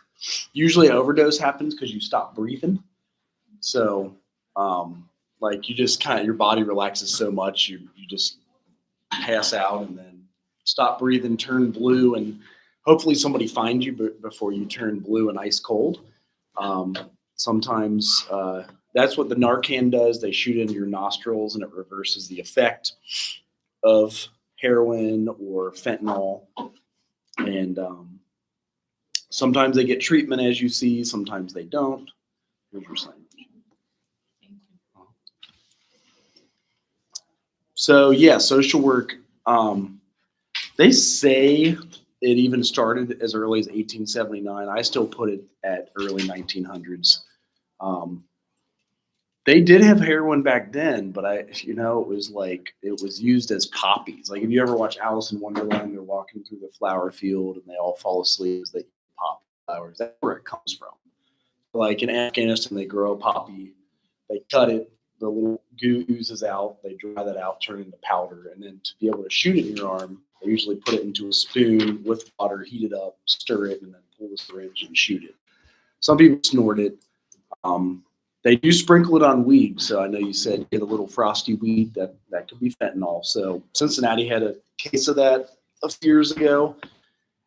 S9: Usually an overdose happens because you stop breathing. So like you just kind of, your body relaxes so much, you just pass out and then stop breathing, turn blue, and hopefully somebody finds you before you turn blue and ice cold. Sometimes that's what the Narcan does. They shoot into your nostrils and it reverses the effect of heroin or fentanyl. And sometimes they get treatment, as you see. Sometimes they don't. Here's your sandwich. So yeah, social work. They say it even started as early as 1879. I still put it at early 1900s. They did have heroin back then, but it was used as poppies. Like if you ever watch Alice in Wonderland, they're walking through the flower field and they all fall asleep as they eat poppy flowers. That's where it comes from. Like in Afghanistan, they grow a poppy, they cut it, the little goo oozes out, they dry that out, turn it into powder, and then to be able to shoot it in your arm, they usually put it into a spoon with water, heat it up, stir it, and then pull the syringe and shoot it. Some people snort it. They do sprinkle it on weed. So I know you said you get a little frosty weed, that could be fentanyl. So Cincinnati had a case of that a few years ago,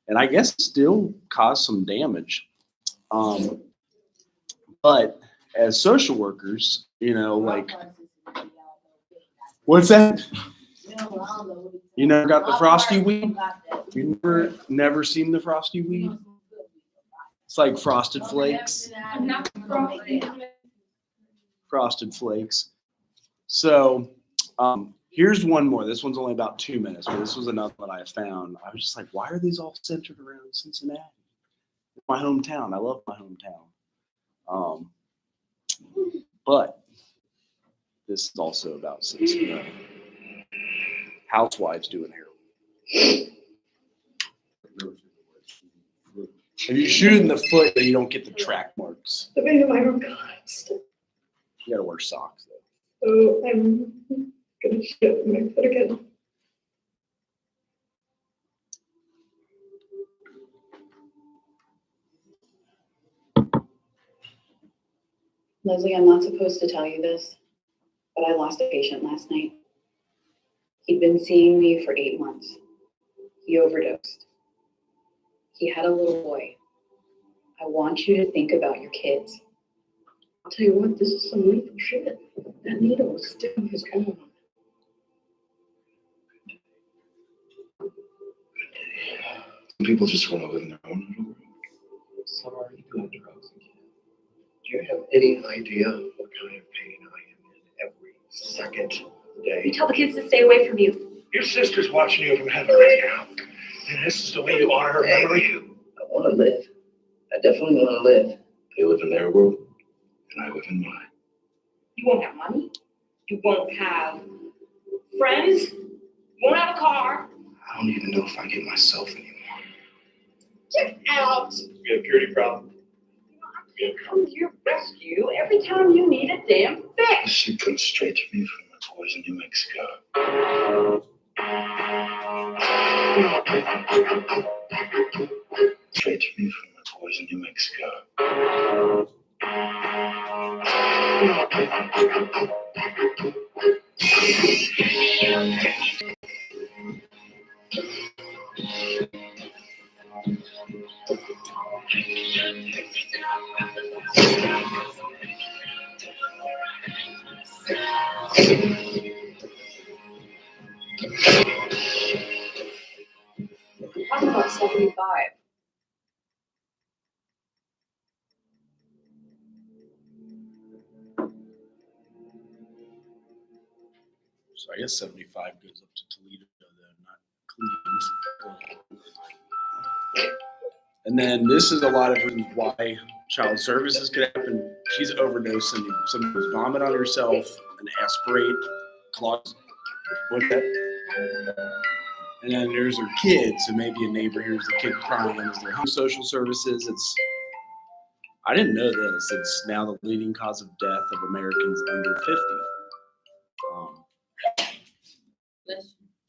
S9: and I guess it still caused some damage. But as social workers, you know, like, what's that? You never got the frosty weed? You never seen the frosty weed? It's like Frosted Flakes. Frosted Flakes. So here's one more. This one's only about 2 minutes, but this was another one I found. I was just like, why are these all centered around Cincinnati? It's my hometown. I love my hometown. But this is also about Cincinnati. Housewives doing heroin. If you shoot in the foot, then you don't get the track marks.
S2: The baby might have collapsed.
S9: You gotta wear socks though.
S2: So I'm gonna shoot my foot again.
S3: Leslie, I'm not supposed to tell you this, but I lost a patient last night. He'd been seeing me for 8 months. He overdosed. He had a little boy. I want you to think about your kids.
S2: I'll tell you what, this is some lethal shit. That needle was sticking his arm.
S14: Some people just want to live in their own little world.
S4: Some are doing drugs. Do you have any idea what kind of pain I am in every second day?
S6: You tell the kids to stay away from you.
S22: Your sister's watching you from heaven right now. And this is the way you honor her memory.
S7: I want to live. I definitely want to live.
S14: They live in their world, and I live in mine.
S10: You won't have money. You won't have friends. You won't have a car.
S22: I don't even know if I get myself anymore.
S10: Get out.
S5: We have a purity problem.
S10: I come to your rescue every time you need a damn fix.
S22: She comes straight to me from the boys in New Mexico. Straight to me from the boys in New Mexico.
S3: We're talking about 75.
S9: So I guess 75 goes up to Toledo, though, not Cleveland. And then this is a lot of reasons why child services could happen. She's overdosing. Sometimes vomit on herself and aspirate, clogs. What's that? And then there's her kids, so maybe a neighbor hears the kid crying. Is there home social services? I didn't know this. It's now the leading cause of death of Americans under 50.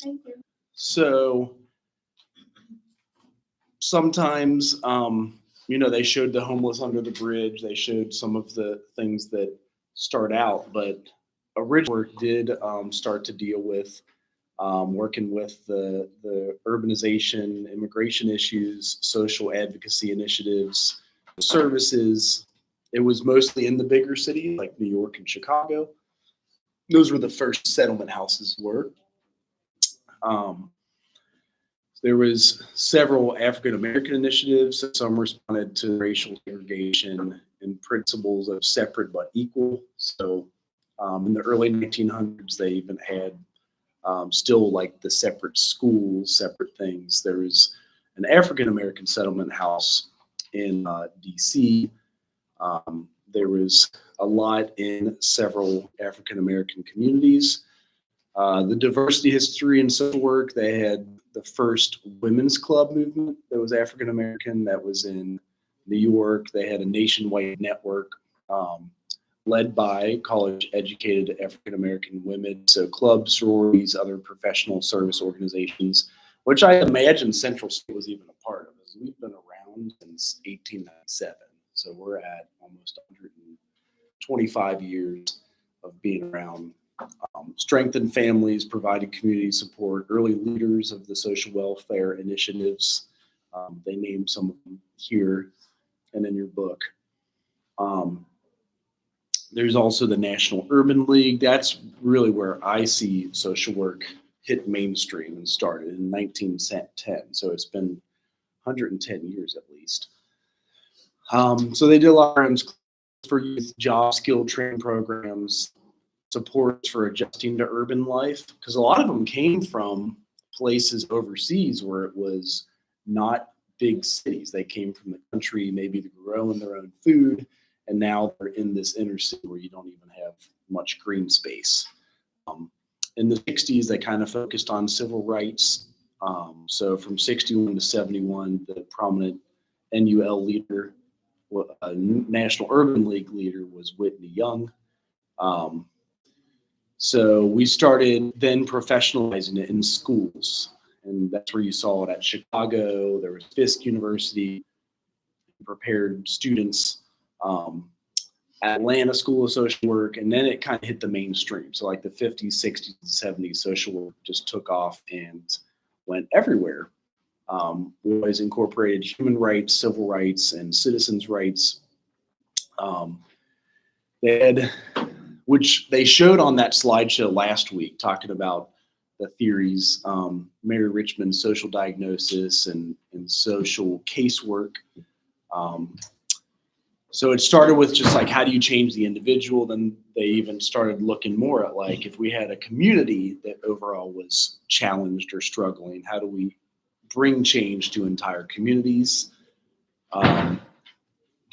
S3: Thank you.
S9: So sometimes, they showed the homeless under the bridge. They showed some of the things that start out, but original work did start to deal with working with the urbanization, immigration issues, social advocacy initiatives, services. It was mostly in the bigger cities like New York and Chicago. Those were the first settlement houses were. There was several African American initiatives. Some responded to racial segregation and principles of separate but equal. So in the early 1900s, they even had still like the separate schools, separate things. There was an African American settlement house in DC. There was a lot in several African American communities. The diversity history and social work, they had the first women's club movement that was African American, that was in New York. They had a nationwide network led by college educated African American women. So clubs, sororities, other professional service organizations, which I imagine Central State was even a part of. We've been around since 1897. So we're at almost 125 years of being around. Strengthened families, provided community support, early leaders of the social welfare initiatives. They named some of them here and in your book. There's also the National Urban League. That's really where I see social work hit mainstream and started in 1910. So it's been 110 years at least. So they did a lot of programs for youth, job skill training programs, supports for adjusting to urban life, because a lot of them came from places overseas where it was not big cities. They came from the country, maybe growing their own food, and now they're in this inner city where you don't even have much green space. In the 60s, they kind of focused on civil rights. So from 61 to 71, the prominent NUL leader, National Urban League leader, was Whitney Young. So we started then professionalizing it in schools, and that's where you saw it at Chicago. There was Fisk University, prepared students, Atlanta School of Social Work, and then it kind of hit the mainstream. So like the 50s, 60s, and 70s, social work just took off and went everywhere. We always incorporated human rights, civil rights, and citizens' rights. Which they showed on that slideshow last week, talking about the theories, Mary Richmond's social diagnosis and social casework. So it started with just like, how do you change the individual? Then they even started looking more at like, if we had a community that overall was challenged or struggling, how do we bring change to entire communities?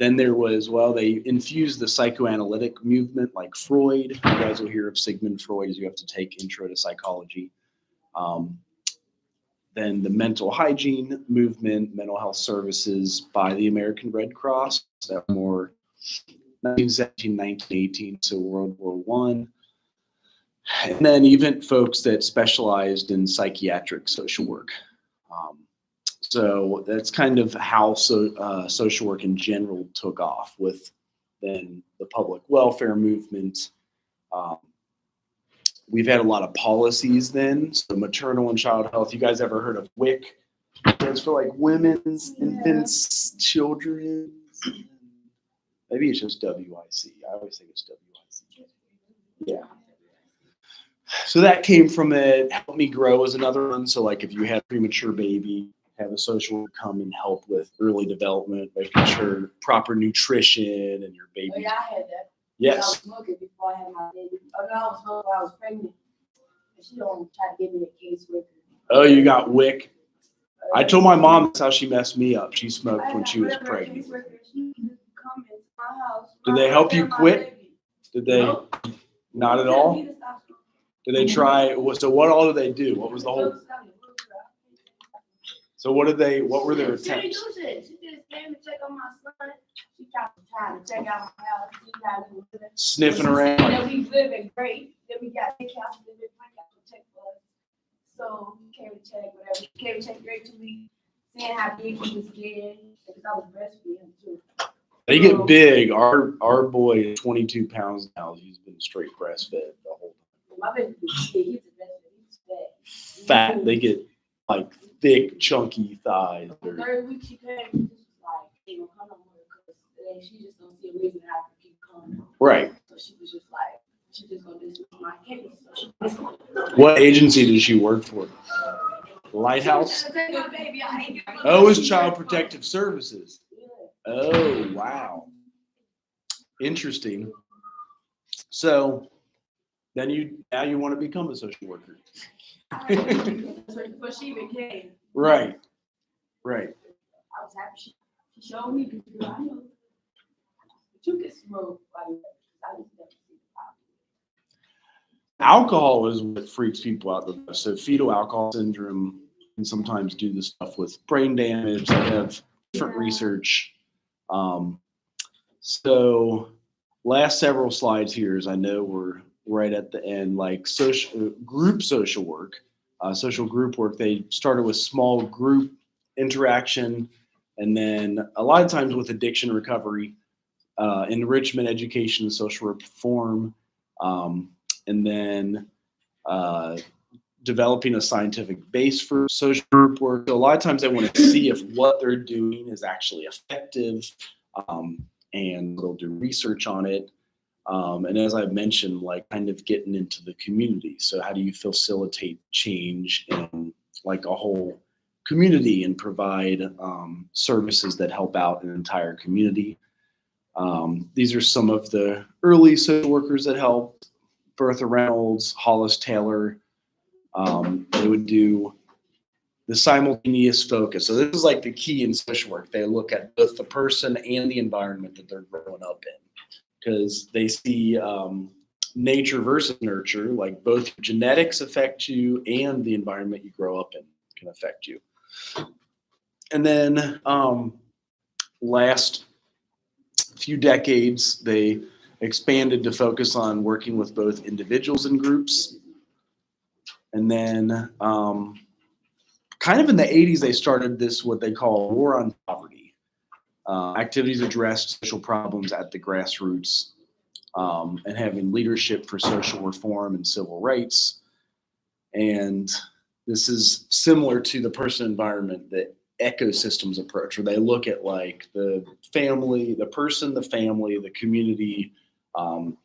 S9: Then there was, they infused the psychoanalytic movement like Freud. You guys will hear of Sigmund Freud, as you have to take Intro to Psychology. Then the mental hygiene movement, mental health services by the American Red Cross. That was more 1917, 1918, so World War I. And then even folks that specialized in psychiatric social work. So that's kind of how social work in general took off, with then the public welfare movement. We've had a lot of policies then. So maternal and child health. You guys ever heard of WIC? It's for like women's, infants, children. Maybe it's just WIC. I always think it's WIC. Yeah. So that came from it. Help Me Grow is another one. So like if you had a premature baby, have a social worker come and help with early development, making sure proper nutrition and your baby.
S6: Oh, yeah, I had that.
S9: Yes.
S6: I was smoking before I had my baby. Oh, no, I was smoking while I was pregnant. And she don't try to give me a case with her.
S9: Oh, you got WIC. I told my mom that's how she messed me up. She smoked when she was pregnant. Did they help you quit? Did they? Not at all? Did they try? So what all did they do? What was the whole? So what were their attempts?
S6: She just came to check on my son. She tried to check out my house. She tried to live.
S9: Sniffing around.
S6: And then we living great. Then we got big house. Then we got to check for us. So he came to check whatever. He came to check every 2 weeks, seeing how big he was getting. Because I was breastfeeding too.
S9: They get big. Our boy is 22 pounds now. He's been straight breastfed the whole time.
S6: My baby was big. He's a breastfeed. He's fat.
S9: Fat. They get like thick, chunky thighs.
S6: The third week she came, she was like, ain't gonna come no more because she just don't see a reason I have to keep coming.
S9: Right.
S6: So she was just like, she just gonna do my kids. So she
S9: What agency did she work for? Lighthouse? Oh, it was Child Protective Services. Oh, wow. Interesting. So then now you want to become a social worker.
S6: Before she even came.
S9: Right.
S6: I was happy she showed me because I know but you can smoke while you're I just never see the problem.
S9: Alcohol is what freaks people out the most. So fetal alcohol syndrome can sometimes do the stuff with brain damage. They have different research. So last several slides here, as I know we're right at the end, like group social work, social group work, they started with small group interaction, and then a lot of times with addiction recovery, enrichment, education, social reform, and then developing a scientific base for social group work. So a lot of times they want to see if what they're doing is actually effective, and they'll do research on it. And as I mentioned, like kind of getting into the community. So how do you facilitate change in like a whole community and provide services that help out an entire community? These are some of the early social workers that helped. Bertha Reynolds, Hollis Taylor. They would do the simultaneous focus. So this is like the key in social work. They look at both the person and the environment that they're growing up in, because they see nature versus nurture, like both your genetics affect you and the environment you grow up in can affect you. And then last few decades, they expanded to focus on working with both individuals and groups. And then kind of in the 80s, they started this, what they call War on Poverty. Activities addressed social problems at the grassroots, and having leadership for social reform and civil rights. And this is similar to the person environment, the ecosystems approach, where they look at like the family, the person, the family, the community,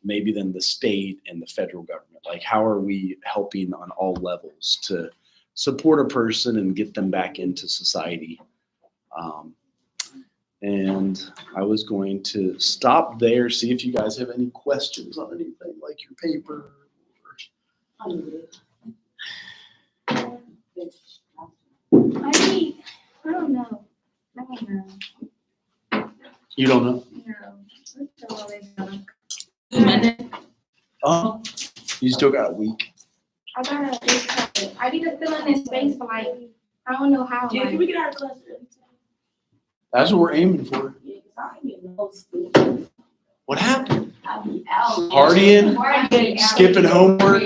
S9: maybe then the state and the federal government. Like how are we helping on all levels to support a person and get them back into society? And I was going to stop there, see if you guys have any questions on anything like your paper.
S6: I don't know.
S9: You don't know? Oh, you still got a week.
S16: I need to fill in this space for like, I don't know how.
S6: Yeah, can we get out of class?
S9: That's what we're aiming for. What happened? Partying? Skipping homework?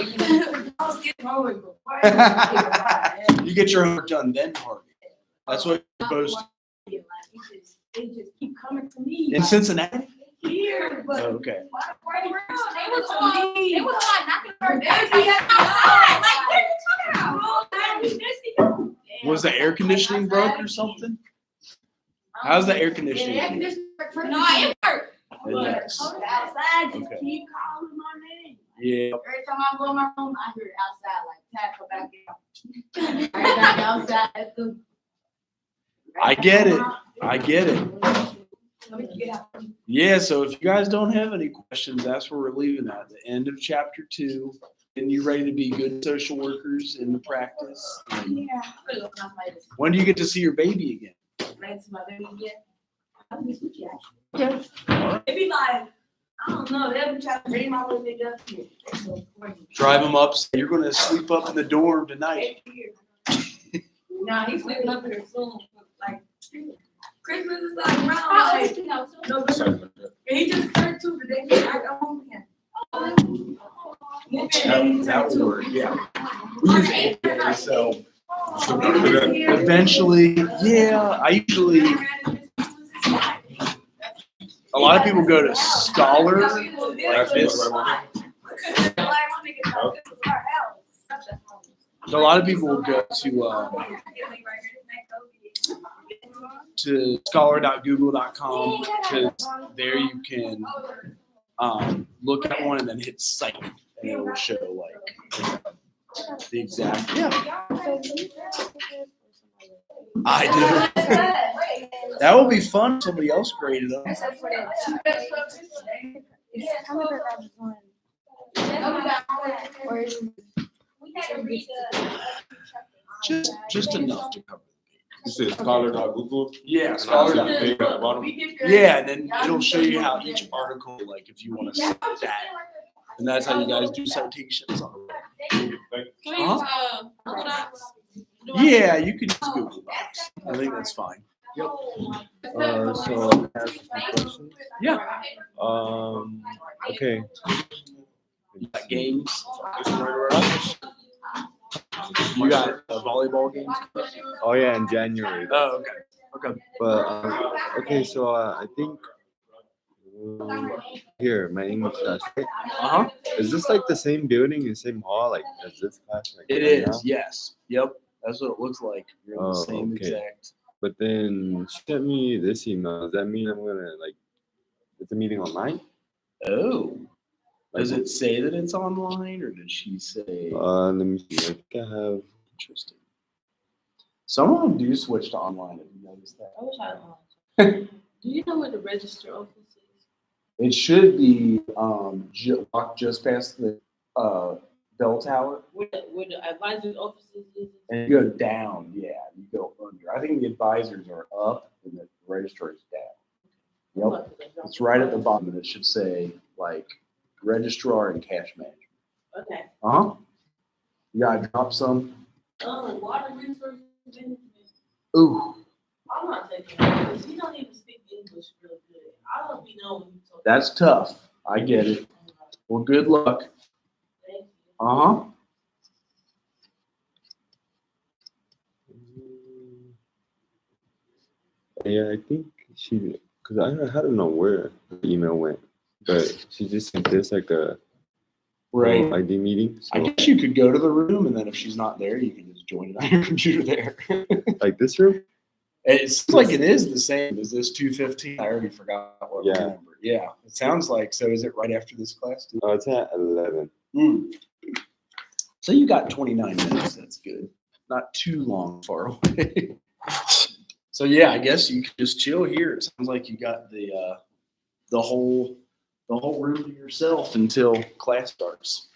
S9: You get your homework done, then party. That's what you're supposed to.
S6: They just keep coming to me.
S9: In Cincinnati?
S6: Here, but
S9: Oh, okay.
S6: They was like knocking her outside. Like, what are you talking about?
S9: Was the air conditioning broke or something? How's the air conditioning?
S6: No, it worked.
S9: It does.
S6: Outside, just
S9: Okay.
S6: keep calling my name.
S9: Yeah.
S6: Every time I go in my room, I hear it outside, like, tap, go back out. Right back outside at the.
S9: I get it. I get it.
S6: Let me get out.
S9: Yeah, so if you guys don't have any questions, that's where we're leaving at the end of chapter 2. And you ready to be good social workers in the practice?
S6: Yeah. I'm gonna go find my.
S9: When do you get to see your baby again?
S6: Right to my baby again. I'll be with you, actually. It be like, I don't know, they'll be trying to bring my little nigga up here.
S9: Drive them up. Say, you're going to sleep up in the dorm tonight.
S6: Nah, he's sleeping up here soon. Like, Christmas is like around. Like, November. And he just turned 2 today. I go home again.
S9: That would work, yeah. We use 8 days, so eventually, yeah, I usually, a lot of people go to Scholar, like this. A lot of people will go to scholar.google.com because there you can look at one and then hit cite, and it will show like the exact. Yeah, I do. That would be fun if somebody else graded them. Just enough to cover.
S18: You said scholar.google?
S9: Yeah,
S18: And
S9: scholar.google.
S18: at the bottom?
S9: Yeah, and then it'll show you how each article, like if you want to cite that. And that's how you guys do citations on it. Yeah, you can use Google Docs. I think that's fine. Yep.
S19: So I have some questions.
S9: Yeah.
S19: Okay.
S9: You got games. You got volleyball games.
S19: Oh yeah, in January.
S9: Oh, okay. Okay.
S19: But okay, so I think here my English class.
S9: Uh-huh.
S19: Is this like the same building and same hall like as this class? Like
S9: It
S19: right
S9: is.
S19: now?
S9: Yes. Yep. That's what it looks like. You're in the same exact.
S19: But then she sent me this email. Does that mean I'm gonna like? It's a meeting online?
S9: Oh. Does it say that it's online, or did she say?
S19: Let me see. I think I have.
S9: Interesting. Some of them do switch to online. Have you noticed that?
S21: I wish I had. Do you know where the register office is?
S9: It should be walk just past the bell tower,
S21: Where the advisor's offices is?
S9: and you go down. Yeah, you go under. I think the advisors are up, and the registrar is down. Yep, it's right at the bottom, and it should say like registrar and cash management.
S21: Okay.
S9: Uh huh. You gotta drop some.
S21: Water resources management.
S9: Ooh,
S21: I'm not taking that because he don't even speak English real good. I don't be knowing when you talk.
S9: that's tough. I get it. Well, good luck. Uh huh.
S19: Yeah, I think she. Cause I don't know where the email went, but she just sent this like a
S9: Right.
S19: little ID meeting.
S9: I
S19: So
S9: guess you could go to the room, and then if she's not there, you can just join it on your computer there.
S19: like this room.
S9: It seems like it is the same as this 215. I already forgot what
S19: Yeah.
S9: number. Yeah, it sounds like. So is it right after this class? Too?
S19: Oh, it's at 11.
S9: So you got 29 minutes. That's good. Not too long far away. So yeah, I guess you can just chill here. It sounds like you got the whole room to yourself until class starts.